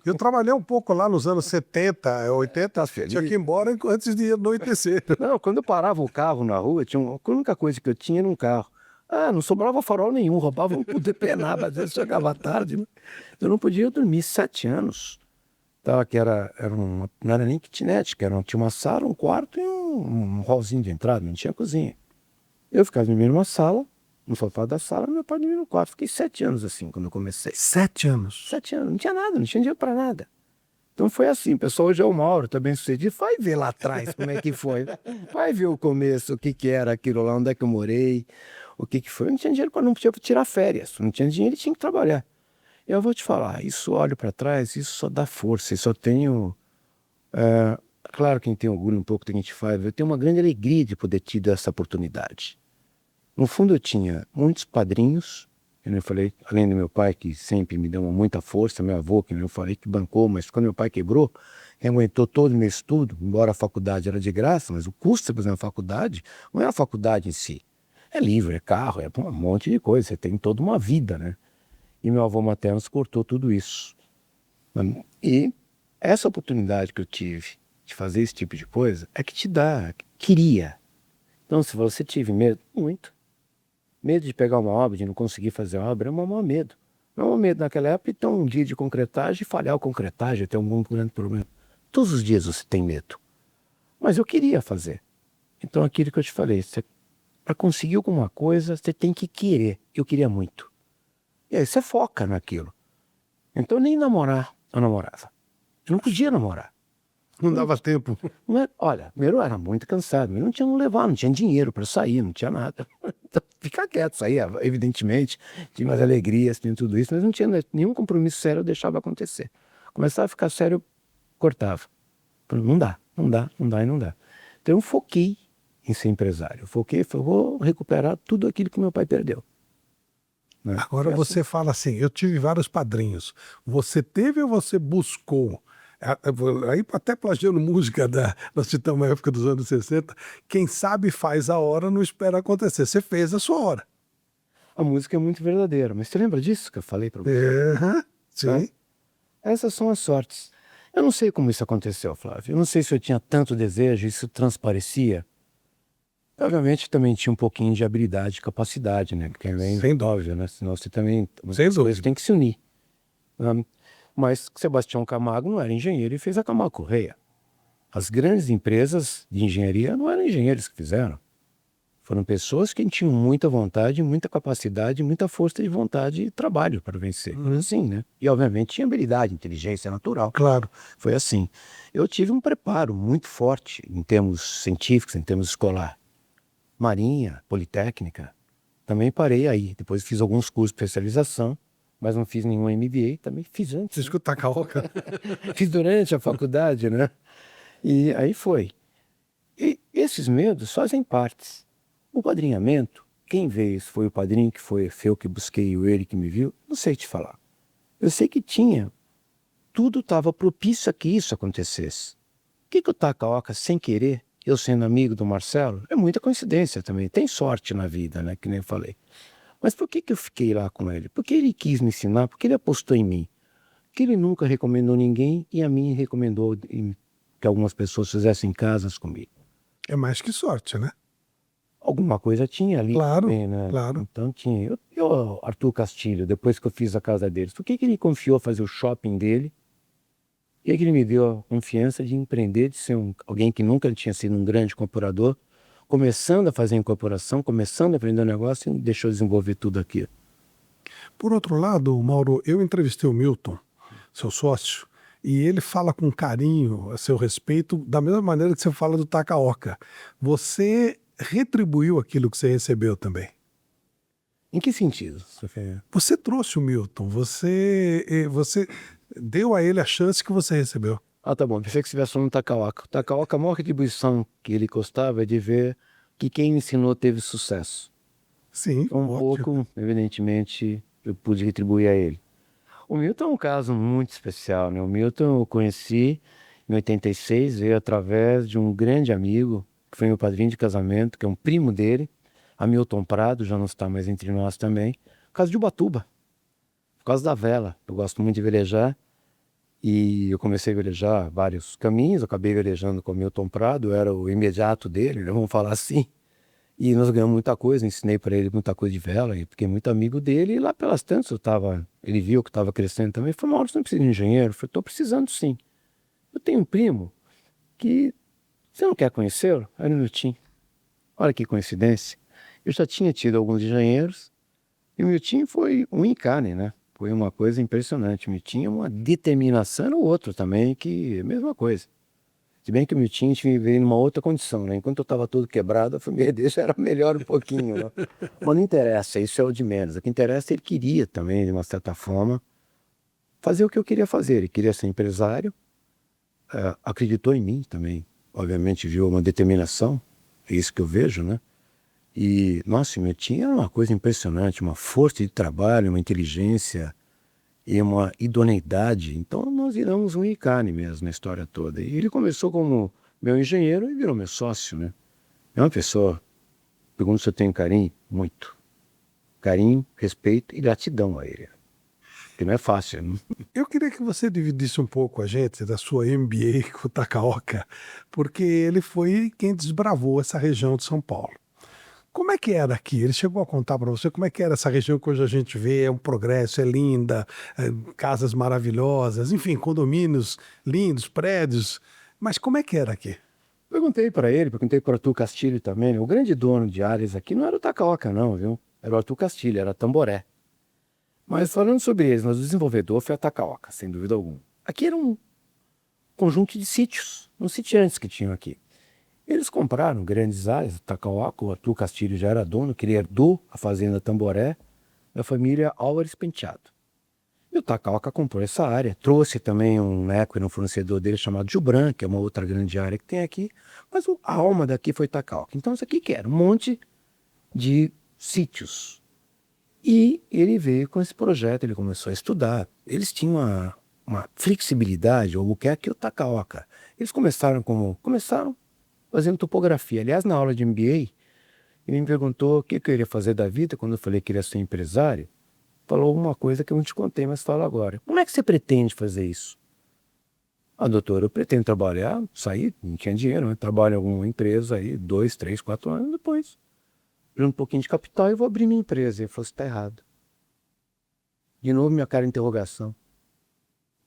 A: Eu trabalhei um pouco lá nos anos 70, 80, tinha que ir embora antes de anoitecer.
B: Não, quando eu parava o carro na rua, a única coisa que eu tinha era um carro. Não sobrava farol nenhum, roubava um poder penar, às vezes chegava tarde. Né? Eu não podia dormir 7 anos. Tá, que não era nem kitnet, tinha uma sala, um quarto e um hallzinho de entrada, não tinha cozinha. Eu ficava dormindo numa sala, no sofá da sala, meu pai dormia no quarto. Fiquei 7 anos assim, quando eu comecei.
A: 7 anos?
B: 7 anos, não tinha nada, não tinha dinheiro para nada. Então foi assim, o pessoal hoje é o Mauro, tá bem sucedido, vai ver lá atrás como é que foi. Vai ver o começo, o que era aquilo lá, onde é que eu morei, o que foi. Eu não tinha dinheiro para não podia tirar férias, não tinha dinheiro e tinha que trabalhar. Eu vou te falar, isso olho para trás, isso só dá força, eu só tenho... claro, quem tem orgulho um pouco do que a gente faz, eu tenho uma grande alegria de poder ter tido essa oportunidade. No fundo eu tinha muitos padrinhos, como eu falei, além do meu pai que sempre me deu muita força, meu avô, que eu falei que bancou, mas quando meu pai quebrou, aguentou todo o meu estudo, embora a faculdade era de graça, mas o custo de fazer uma faculdade não é a faculdade em si. É livro, é carro, é um monte de coisa, você tem toda uma vida, né? E meu avô materno cortou tudo isso. E essa oportunidade que eu tive de fazer esse tipo de coisa é que te dá, queria. Então, se você tive medo, muito. Medo de pegar uma obra, de não conseguir fazer a obra, é um maior medo. Não é um medo naquela época, então um dia de concretagem, falhar a concretagem, ter um grande problema. Todos os dias você tem medo. Mas eu queria fazer. Então, aquilo que eu te falei, para conseguir alguma coisa, você tem que querer. Eu queria muito. E aí você foca naquilo. Então nem namorar eu namorava. Eu não podia namorar.
A: Não dava tempo.
B: Olha, primeiro eu era muito cansado, eu não tinha onde levar, não tinha dinheiro para sair, não tinha nada. Então, ficar quieto, saía, evidentemente, tinha umas alegrias, tinha tudo isso, mas não tinha nenhum compromisso sério, eu deixava acontecer. Começava a ficar sério, eu cortava. Falei, não dá. Então eu foquei em ser empresário. Eu falei, vou recuperar tudo aquilo que meu pai perdeu.
A: Agora você fala assim, eu tive vários padrinhos. Você teve ou você buscou? Aí até plagiando música nós citamos a época dos anos 60, quem sabe faz a hora, não espera acontecer. Você fez a sua hora.
B: A música é muito verdadeira, mas você lembra disso que eu falei para você?
A: Sim.
B: Essas são as sortes. Eu não sei como isso aconteceu, Flávio. Eu não sei se eu tinha tanto desejo, isso transparecia. Obviamente também tinha um pouquinho de habilidade, capacidade, né? Que é
A: sem
B: óbvio, né? Senão você também...
A: Sem dúvida.
B: Tem que se unir. Mas Sebastião Camargo não era engenheiro e fez a Camargo Correia. As grandes empresas de engenharia não eram engenheiros que fizeram. Foram pessoas que tinham muita vontade, muita capacidade, muita força de vontade e trabalho para vencer. Assim, né? E obviamente tinha habilidade, inteligência natural.
A: Claro.
B: Foi assim. Eu tive um preparo muito forte em termos científicos, em termos escolar. Marinha, Politécnica, também parei aí. Depois fiz alguns cursos de especialização, mas não fiz nenhum MBA, também fiz antes.
A: Você escuta a caoca?
B: Fiz durante a faculdade, né? E aí foi. E esses medos fazem partes. O padrinhamento, quem veio, se foi o padrinho que foi eu que busquei ou ele que me viu, não sei te falar. Eu sei que tudo estava propício a que isso acontecesse. O que o Takaoka, sem querer, eu sendo amigo do Marcelo, é muita coincidência também. Tem sorte na vida, né? Que nem eu falei. Mas por que eu fiquei lá com ele? Porque ele quis me ensinar, porque ele apostou em mim. Que ele nunca recomendou ninguém e a mim recomendou que algumas pessoas fizessem casas comigo.
A: É mais que sorte, né?
B: Alguma coisa tinha ali
A: Claro,
B: também, né?
A: claro.
B: Então tinha. Arthur Castilho, depois que eu fiz a casa deles, por que ele confiou fazer o shopping dele? Por que ele me deu a confiança de empreender, de ser alguém que nunca tinha sido um grande incorporador, começando a fazer incorporação, começando a aprender o negócio e deixou desenvolver tudo aqui.
A: Por outro lado, Mauro, eu entrevistei o Milton, seu sócio, e ele fala com carinho a seu respeito, da mesma maneira que você fala do Takaoka. Você retribuiu aquilo que você recebeu também.
B: Em que sentido, Sofia?
A: Você trouxe o Milton, você deu a ele a chance que você recebeu.
B: Ah, tá bom. Pensei que você estivesse falando do Takaoka. O Takaoka, a maior retribuição que ele gostava é de ver que quem me ensinou teve sucesso.
A: Sim,
B: Então, pouco, evidentemente, eu pude retribuir a ele. O Milton é um caso muito especial, né? O Milton eu conheci em 86, veio através de um grande amigo, que foi meu padrinho de casamento, que é um primo dele, Hamilton Prado, já não está mais entre nós também, por causa de Ubatuba, por causa da vela. Eu gosto muito de velejar e eu comecei a velejar vários caminhos, eu acabei velejando com o Hamilton Prado, eu era o imediato dele, né? Vamos falar assim. E nós ganhamos muita coisa, ensinei para ele muita coisa de vela, e fiquei muito amigo dele. E lá pelas tantas ele viu que eu estava crescendo também. Falei, Mauro, você não precisa de engenheiro? Eu falei, estou precisando sim. Eu tenho um primo que, você não quer conhecê-lo? Era o Milton. Olha que coincidência. Eu já tinha tido alguns engenheiros, e o Milton foi um encarne, né? Foi uma coisa impressionante. O Milton é uma determinação, era o outro também, que é a mesma coisa. Se bem que o Milton veio numa outra condição, né? Enquanto eu estava todo quebrado, a família dele já era melhor um pouquinho, né? Mas não interessa, isso é o de menos. O que interessa é que ele queria também, de uma certa forma, fazer o que eu queria fazer. Ele queria ser empresário, acreditou em mim também. Obviamente viu uma determinação, é isso que eu vejo, né? E, nossa, o Milton era uma coisa impressionante, uma força de trabalho, uma inteligência e uma idoneidade. Então nós viramos um encarne mesmo na história toda. E ele começou como meu engenheiro e virou meu sócio, né? É uma pessoa, pergunto se eu tenho carinho, muito. Carinho, respeito e gratidão a ele. Que não é fácil, né?
A: Eu queria que você dividisse um pouco a gente da sua MBA com o Takaoka, porque ele foi quem desbravou essa região de São Paulo. Como é que era aqui? Ele chegou a contar para você como é que era essa região que hoje a gente vê, é um progresso, é linda, casas maravilhosas, enfim, condomínios lindos, prédios. Mas como é que era aqui?
B: Perguntei para ele, perguntei para o Arthur Castilho também. Né? O grande dono de áreas aqui não era o Takaoka não, viu? Era o Arthur Castilho, era Tamboré. Mas falando sobre eles, mas o desenvolvedor foi a Takaoka, sem dúvida alguma. Aqui era um conjunto de sítios, uns sitiantes que tinham aqui. Eles compraram grandes áreas, o Takaoka, o Arthur Castilho já era dono, que ele herdou a fazenda Tamboré da família Álvares Penteado. E o Takaoka comprou essa área, trouxe também na época um fornecedor dele chamado Jubran, que é uma outra grande área que tem aqui, mas a alma daqui foi Takaoka. Então isso aqui que era um monte de sítios. E ele veio com esse projeto, ele começou a estudar. Eles tinham uma flexibilidade, ou o que é que o Takaoka. Eles começaram fazendo topografia. Aliás, na aula de MBA, ele me perguntou o que eu iria fazer da vida quando eu falei que iria ser empresário. Falou uma coisa que eu não te contei, mas falo agora. Como é que você pretende fazer isso? Ah, doutor, eu pretendo trabalhar, sair, não tinha dinheiro, né? Trabalho em alguma empresa aí, 2, 3, 4 anos depois. Junto um pouquinho de capital e vou abrir minha empresa. Ele falou, você está errado. De novo, minha cara de interrogação.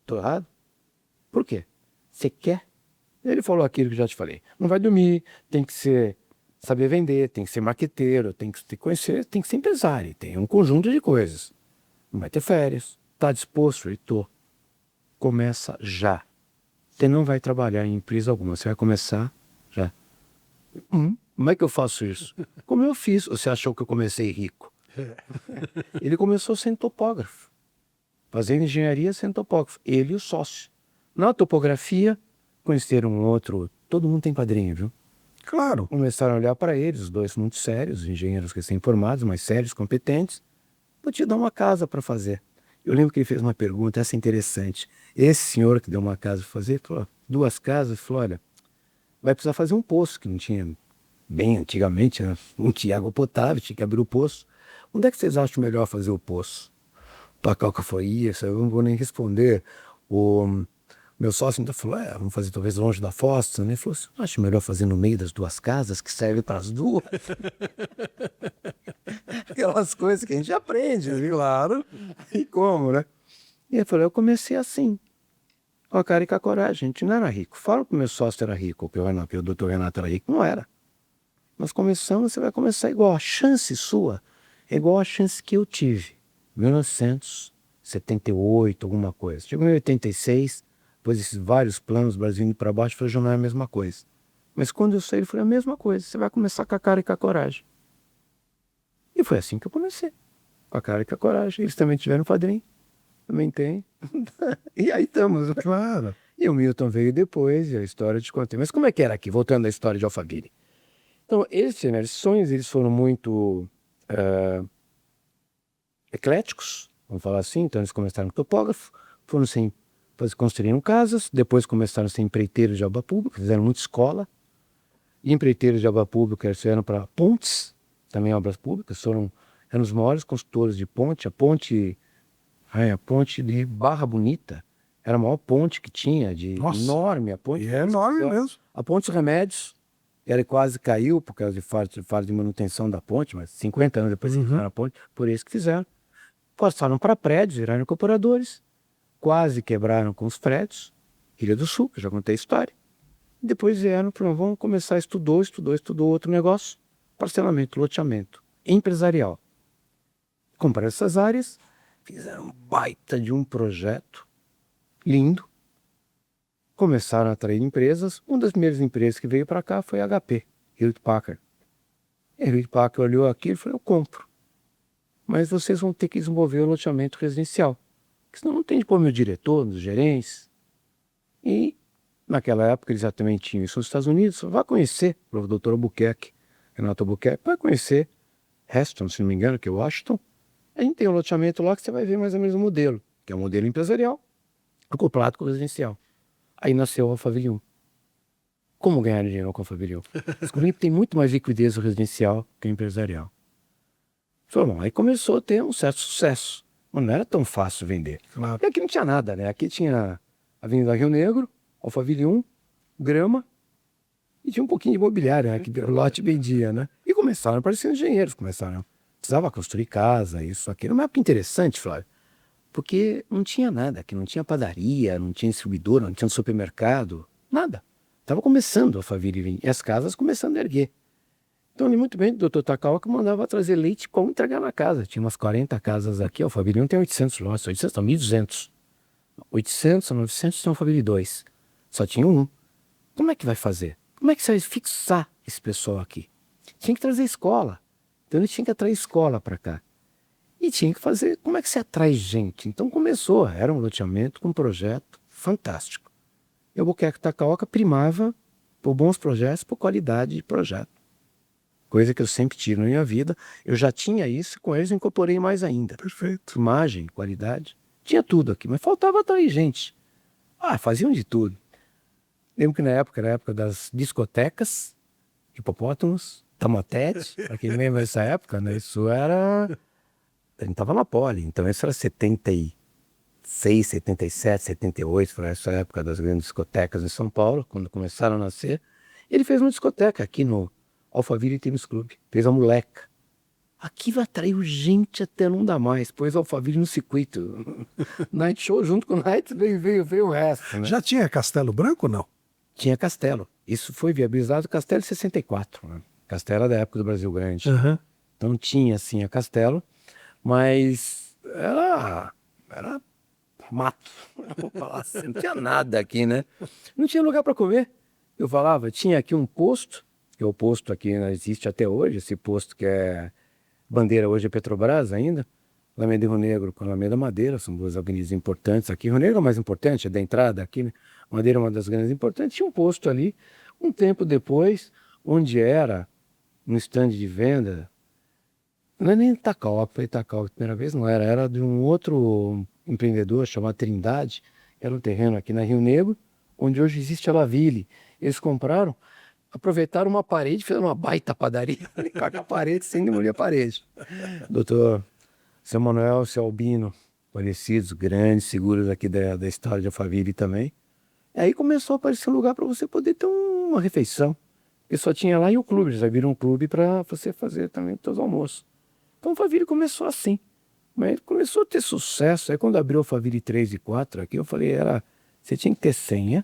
B: Estou errado? Por quê? Você quer? Ele falou aquilo que eu já te falei. Não vai dormir, tem que saber vender, tem que ser marqueteiro, tem que conhecer, tem que ser empresário, tem um conjunto de coisas. Não vai ter férias. Está disposto? Estou. Começa já. Você não vai trabalhar em empresa alguma, você vai começar já. Como é que eu faço isso? Como eu fiz? Você achou que eu comecei rico? Ele começou sendo topógrafo. Fazendo engenharia sendo topógrafo. Ele e o sócio. Na topografia, conheceram um outro, todo mundo tem padrinho, viu?
A: Claro.
B: Começaram a olhar para eles, os dois muito sérios, engenheiros recém-formados, mas sérios, competentes. Vou te dar uma casa para fazer. Eu lembro que ele fez uma pergunta, essa é interessante. Esse senhor que deu uma casa para fazer, falou, 2 casas, falou, olha, vai precisar fazer um poço, que não tinha, bem antigamente, né? Não tinha água potável, tinha que abrir o poço. Onde é que vocês acham melhor fazer o poço? O Tacauca foi isso, eu não vou nem responder. O meu sócio ainda falou, vamos fazer talvez longe da fossa, né? Ele falou assim, acho melhor fazer no meio das 2 casas, que serve para as 2. Aquelas coisas que a gente aprende, viu?
A: Claro.
B: E como, né? E ele falou, eu comecei assim, com a cara e com a coragem. A gente não era rico. Fala que o meu sócio era rico, que o doutor Renato era rico. Não era. Nós começamos, você vai começar igual. A chance sua é igual a chance que eu tive. 1978, alguma coisa. Chegou em 86, depois desses vários planos, Brasil indo para baixo, falei, já não é a mesma coisa. Mas quando eu saí, ele falou, a mesma coisa. Você vai começar com a cara e com a coragem. E foi assim que eu comecei. Com a cara e com a coragem. Eles também tiveram padrinho. Também tem. E aí estamos.
A: Claro.
B: E o Milton veio depois, e a história eu te contei. Mas como é que era aqui, voltando à história de Alphaville? Então, eles tiveram esses sonhos, eles foram muito ecléticos, vamos falar assim. Então, eles começaram com topógrafo, foram sem construíram casas, depois começaram a ser empreiteiros de obra pública, fizeram muita escola. E empreiteiros de obra pública, eles vieram para pontes, também obras públicas, eram os maiores construtores de ponte. A ponte de Barra Bonita era a maior ponte que tinha,
A: Nossa.
B: enorme. A ponte,
A: E é enorme mesmo.
B: a ponte dos Remédios, ela quase caiu por causa de falta de manutenção da ponte, mas 50 anos depois que fizeram a ponte, por isso que fizeram. Passaram para prédios, viraram incorporadores, quase quebraram com os prédios, Ilha do Sul, que eu já contei a história. Depois vieram, falaram, vamos começar, estudou outro negócio, parcelamento, loteamento, empresarial. Compraram essas áreas, fizeram um baita de um projeto lindo, começaram a atrair empresas. Uma das primeiras empresas que veio para cá foi a HP, Hewlett Packard. E a Hewlett Packard olhou aquilo e falou, eu compro, mas vocês vão ter que desenvolver o loteamento residencial, porque senão não tem de pôr meu diretor, meus gerentes. E naquela época eles já também tinham isso nos Estados Unidos. Vá conhecer o Dr. Albuquerque, Renato Albuquerque, vai conhecer Reston, se não me engano, que é Washington. A gente tem um loteamento lá que você vai ver mais ou menos o modelo, que é um modelo empresarial, acoplado com o residencial. Aí nasceu o Alphaville 1. Como ganhar dinheiro com o Alphaville 1? Descobri que tem muito mais liquidez o residencial que o empresarial. Falou, bom, aí começou a ter um certo sucesso, mas não era tão fácil vender.
A: Claro.
B: E aqui não tinha nada, né? Aqui tinha Avenida Rio Negro, Alphaville 1, grama, e tinha um pouquinho de imobiliário, né? Que o lote vendia, né? E começaram a aparecer engenheiros, precisava construir casa, isso, aquilo. Mas é interessante, Flávio, porque não tinha nada, aqui não tinha padaria, não tinha distribuidor, não tinha supermercado, nada. Estava começando a Alphaville e as casas começando a erguer. Então, muito bem, o doutor Takaoka mandava trazer leite para entregar na casa. Tinha umas 40 casas aqui, a Alphaville 1 tem 800 lotes, 800 não, 1.200. 800, 900 tem a Alphaville 2. Só tinha um. Como é que vai fazer? Como é que você vai fixar esse pessoal aqui? Tinha que trazer escola. Então, ele tinha que atrair escola para cá. E tinha que fazer, como é que você atrai gente? Então começou, era um loteamento com um projeto fantástico. E o Albuquerque Takaoka primava por bons projetos, por qualidade de projeto. Coisa que eu sempre tive na minha vida. Eu já tinha isso, com eles eu incorporei mais ainda.
A: Perfeito.
B: Imagem, qualidade, tinha tudo aqui, mas faltava atrair gente. Faziam de tudo. Lembro que na época, era a época das discotecas, hipopótamos, Tamatete, para quem lembra dessa época, né? Isso era... A gente estava na Poli, então isso era 76, 77, 78, foi essa época das grandes discotecas em São Paulo, quando começaram a nascer. Ele fez uma discoteca aqui no Alphaville Tênis Clube, fez a Moleca. Aquilo atraiu gente até não dar mais, pôs Alphaville no circuito. Night Show junto com o Night, veio o resto. Né?
A: Já tinha Castelo Branco ou não?
B: Tinha Castelo. Isso foi viabilizado Castelo em 64. Né? Castelo é da época do Brasil Grande.
A: Uhum.
B: Então tinha sim a Castelo, mas era mato. Vou falar assim, não tinha nada aqui, né? Não tinha lugar para comer. Eu falava, tinha aqui um posto, que é o posto aqui, né, existe até hoje, esse posto que é bandeira hoje é Petrobras ainda, Alameda e Rio Negro com Alameda Madeira, são duas avenidas importantes aqui. Rio Negro é mais importante, é da entrada aqui, né? Madeira é uma das grandes importantes. Tinha um posto ali, um tempo depois, onde era um stand de venda. Não é nem Itacal, foi Itacal a primeira vez, não era. Era de um outro empreendedor chamado Trindade. Era um terreno aqui na Rio Negro, onde hoje existe a Laville. Eles compraram, aproveitaram uma parede, fizeram uma baita padaria ali com a parede, sem demolir a parede. Doutor Seu Manuel, Seu Albino, falecidos, grandes figuras aqui da história de Alphaville também. Aí começou a aparecer um lugar para você poder ter uma refeição. Porque só tinha lá e o clube, eles abriram um clube para você fazer também os seus almoços. Então o Alphaville começou assim. Mas começou a ter sucesso. Aí quando abriu o Alphaville 3 e 4 aqui, eu falei, você tinha que ter senha,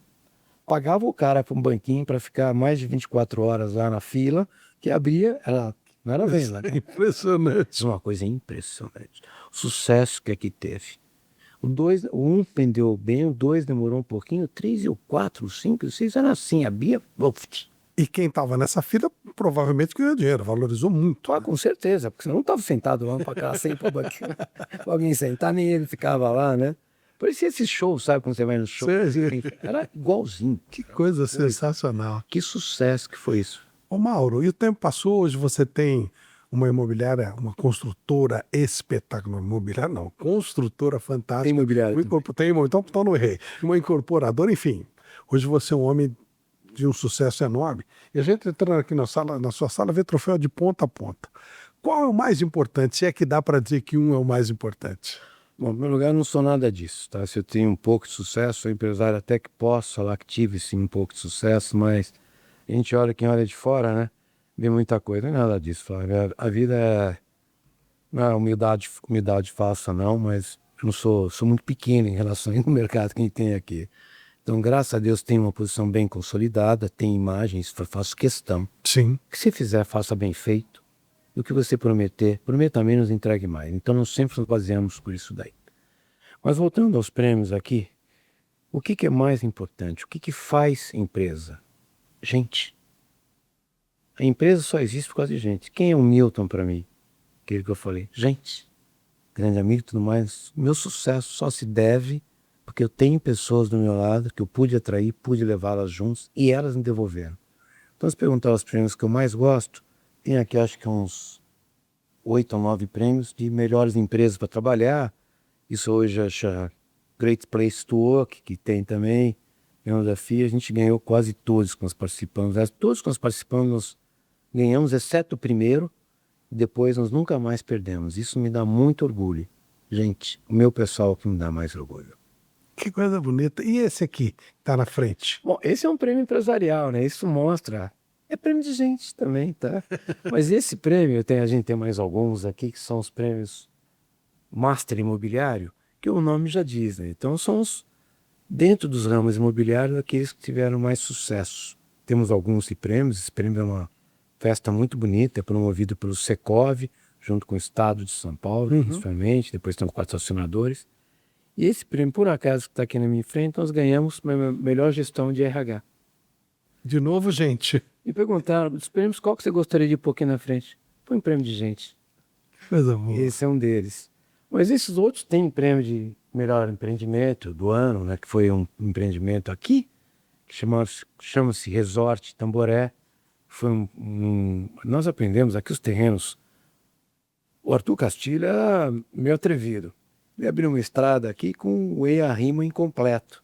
B: pagava o cara para um banquinho para ficar mais de 24 horas lá na fila, que abria, não era venda. Né?
A: Impressionante.
B: Uma coisa impressionante. O sucesso que aqui teve. O 1 vendeu bem, o 2 demorou um pouquinho, o 3 e o 4, o 5 e o 6 era assim, a Bia...
A: E quem estava nessa fila provavelmente ganhou dinheiro, valorizou muito.
B: Ah, com certeza, porque senão não estava sentado lá para cá, sem para alguém sentar nele, ficava lá, né? Parecia esse show, sabe, quando você vai no show?
A: Sim.
B: Era igualzinho.
A: Que coisa sensacional.
B: Que sucesso que foi isso.
A: Ô Mauro, e o tempo passou, hoje você tem uma imobiliária, uma construtora espetacular, imobiliária não, construtora fantástica.
B: Tem imobiliária
A: Então não errei. Uma incorporadora, enfim. Hoje você é um homem de um sucesso enorme. E a gente entrando aqui na sua sala, vê troféu de ponta a ponta. Qual é o mais importante? Se é que dá para dizer que um é o mais importante.
B: Bom, em primeiro lugar, eu não sou nada disso, tá? Se eu tenho um pouco de sucesso, sou empresário até que posso falar que tive sim um pouco de sucesso, mas a gente olha, quem olha de fora, né? Vê muita coisa, não é nada disso, Flávio. A vida não é humildade falsa não, mas eu não sou muito pequeno em relação ao mercado que a gente tem aqui. Então, graças a Deus, tenho uma posição bem consolidada, tem imagens, faço questão.
A: Sim.
B: Que se fizer, faça bem feito. E o que você prometer, prometa menos, entregue mais. Então, nós sempre nos baseamos por isso daí. Mas voltando aos prêmios aqui, o que é mais importante? O que faz empresa? Gente. A empresa só existe por causa de gente. Quem é o Milton para mim? Aquele que eu falei. Gente. Grande amigo e tudo mais. Meu sucesso só se deve porque eu tenho pessoas do meu lado que eu pude atrair, pude levá-las juntos e elas me devolveram. Então, se perguntar os prêmios que eu mais gosto, tem aqui acho que uns 8 ou 9 prêmios de melhores empresas para trabalhar. Isso hoje acha Great Place to Work, que tem também. Ganhamos da FIA, a gente ganhou quase todos que nós participamos. Todos que nós participamos, nós ganhamos, exceto o primeiro, e depois nós nunca mais perdemos. Isso me dá muito orgulho. Gente, o meu pessoal que me dá mais orgulho.
A: Que coisa bonita. E esse aqui, que está na frente?
B: Bom, esse é um prêmio empresarial, né? Isso mostra. É prêmio de gente também, tá? Mas esse prêmio, a gente tem mais alguns aqui, que são os prêmios Master Imobiliário, que o nome já diz, né? Então são dentro dos ramos imobiliários, aqueles que tiveram mais sucesso. Temos alguns prêmios. Esse prêmio é uma festa muito bonita, é promovido pelo Secov, junto com o Estado de São Paulo, principalmente. Depois tem os patrocinadores. E esse prêmio, por acaso, que está aqui na minha frente, nós ganhamos melhor gestão de RH.
A: De novo, gente.
B: Me perguntaram, dos prêmios, qual que você gostaria de pôr aqui na frente? Põe um prêmio de gente.
A: Coisa boa.
B: Esse é um deles. Mas esses outros têm prêmio de melhor empreendimento do ano, né? Que foi um empreendimento aqui, que chama-se Resort Tamboré. Foi nós aprendemos aqui os terrenos. O Arthur Castilho era meio atrevido. Ele abriu uma estrada aqui com o EIA-RIMA incompleto.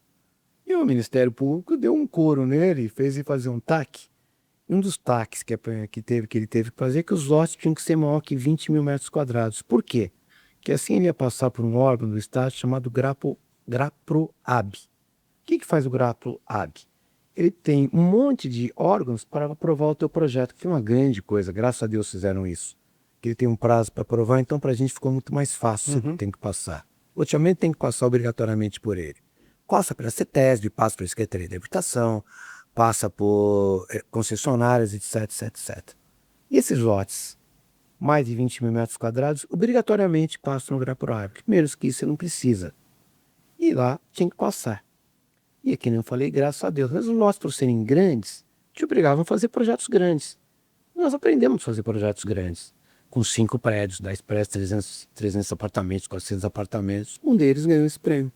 B: E o Ministério Público deu um couro nele e fez ele fazer um TAC. E um dos TACs que ele teve que fazer é que os lotes tinham que ser maior que 20 mil metros quadrados. Por quê? Porque assim ele ia passar por um órgão do Estado chamado GRAPROAB. O que faz o GRAPROAB? Ele tem um monte de órgãos para aprovar o teu projeto, que é uma grande coisa, graças a Deus fizeram isso. Que ele tem um prazo para aprovar, então para a gente ficou muito mais fácil, tem que passar. Ultimamente tem que passar obrigatoriamente por ele. Passa pela CETESB, passa pela Secretaria de Habitação, passa por concessionárias, etc, etc, etc. E esses lotes, mais de 20 mil metros quadrados, obrigatoriamente passam no GRAPROAB. Menos que isso você não precisa. E lá tinha que passar. E aqui, como eu falei, graças a Deus. Mas os lotes, por serem grandes, te obrigavam a fazer projetos grandes. Nós aprendemos a fazer projetos grandes. Com 5 prédios, 10 prédios, 300 apartamentos, 400 apartamentos. Um deles ganhou esse prêmio.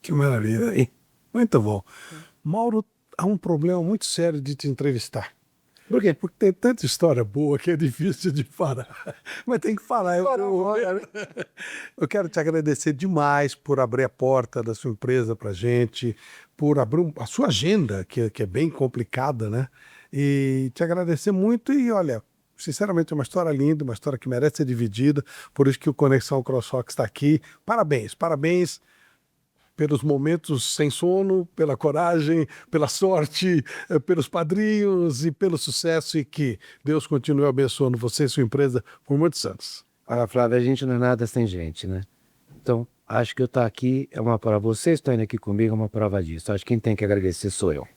A: Que maravilha. Muito bom. Mauro, há um problema muito sério de te entrevistar.
B: Por quê?
A: Porque tem tanta história boa que é difícil de parar. Mas tem que falar. Eu quero te agradecer demais por abrir a porta da sua empresa para gente, por abrir a sua agenda, que é bem complicada, né? E te agradecer muito e, olha, sinceramente, é uma história linda, uma história que merece ser dividida, por isso que o Conexão CrossRock está aqui. Parabéns, parabéns pelos momentos sem sono, pela coragem, pela sorte, pelos padrinhos e pelo sucesso, e que Deus continue abençoando você e sua empresa por muitos anos.
B: Ah, Flávio, a gente não é nada sem gente, né? Então, acho que eu estar aqui é uma prova. Você está indo aqui comigo é uma prova disso. Acho que quem tem que agradecer sou eu.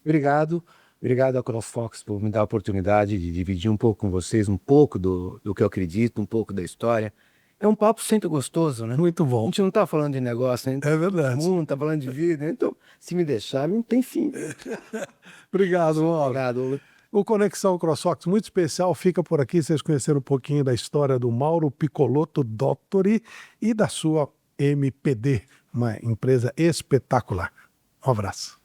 B: Obrigado. Obrigado ao CrossFox por me dar a oportunidade de dividir um pouco com vocês, um pouco do que eu acredito, um pouco da história. É um papo sempre gostoso, né?
A: Muito
B: A
A: bom.
B: gente não está falando de negócio, né?
A: É verdade.
B: Todo mundo está falando de vida, né? Então, se me deixar, não tem fim.
A: Obrigado, Mauro.
B: Obrigado.
A: O Conexão CrossFox muito especial fica por aqui. Vocês conheceram um pouquinho da história do Mauro Piccolotto Dottori e da sua MPD, uma empresa espetacular. Um abraço.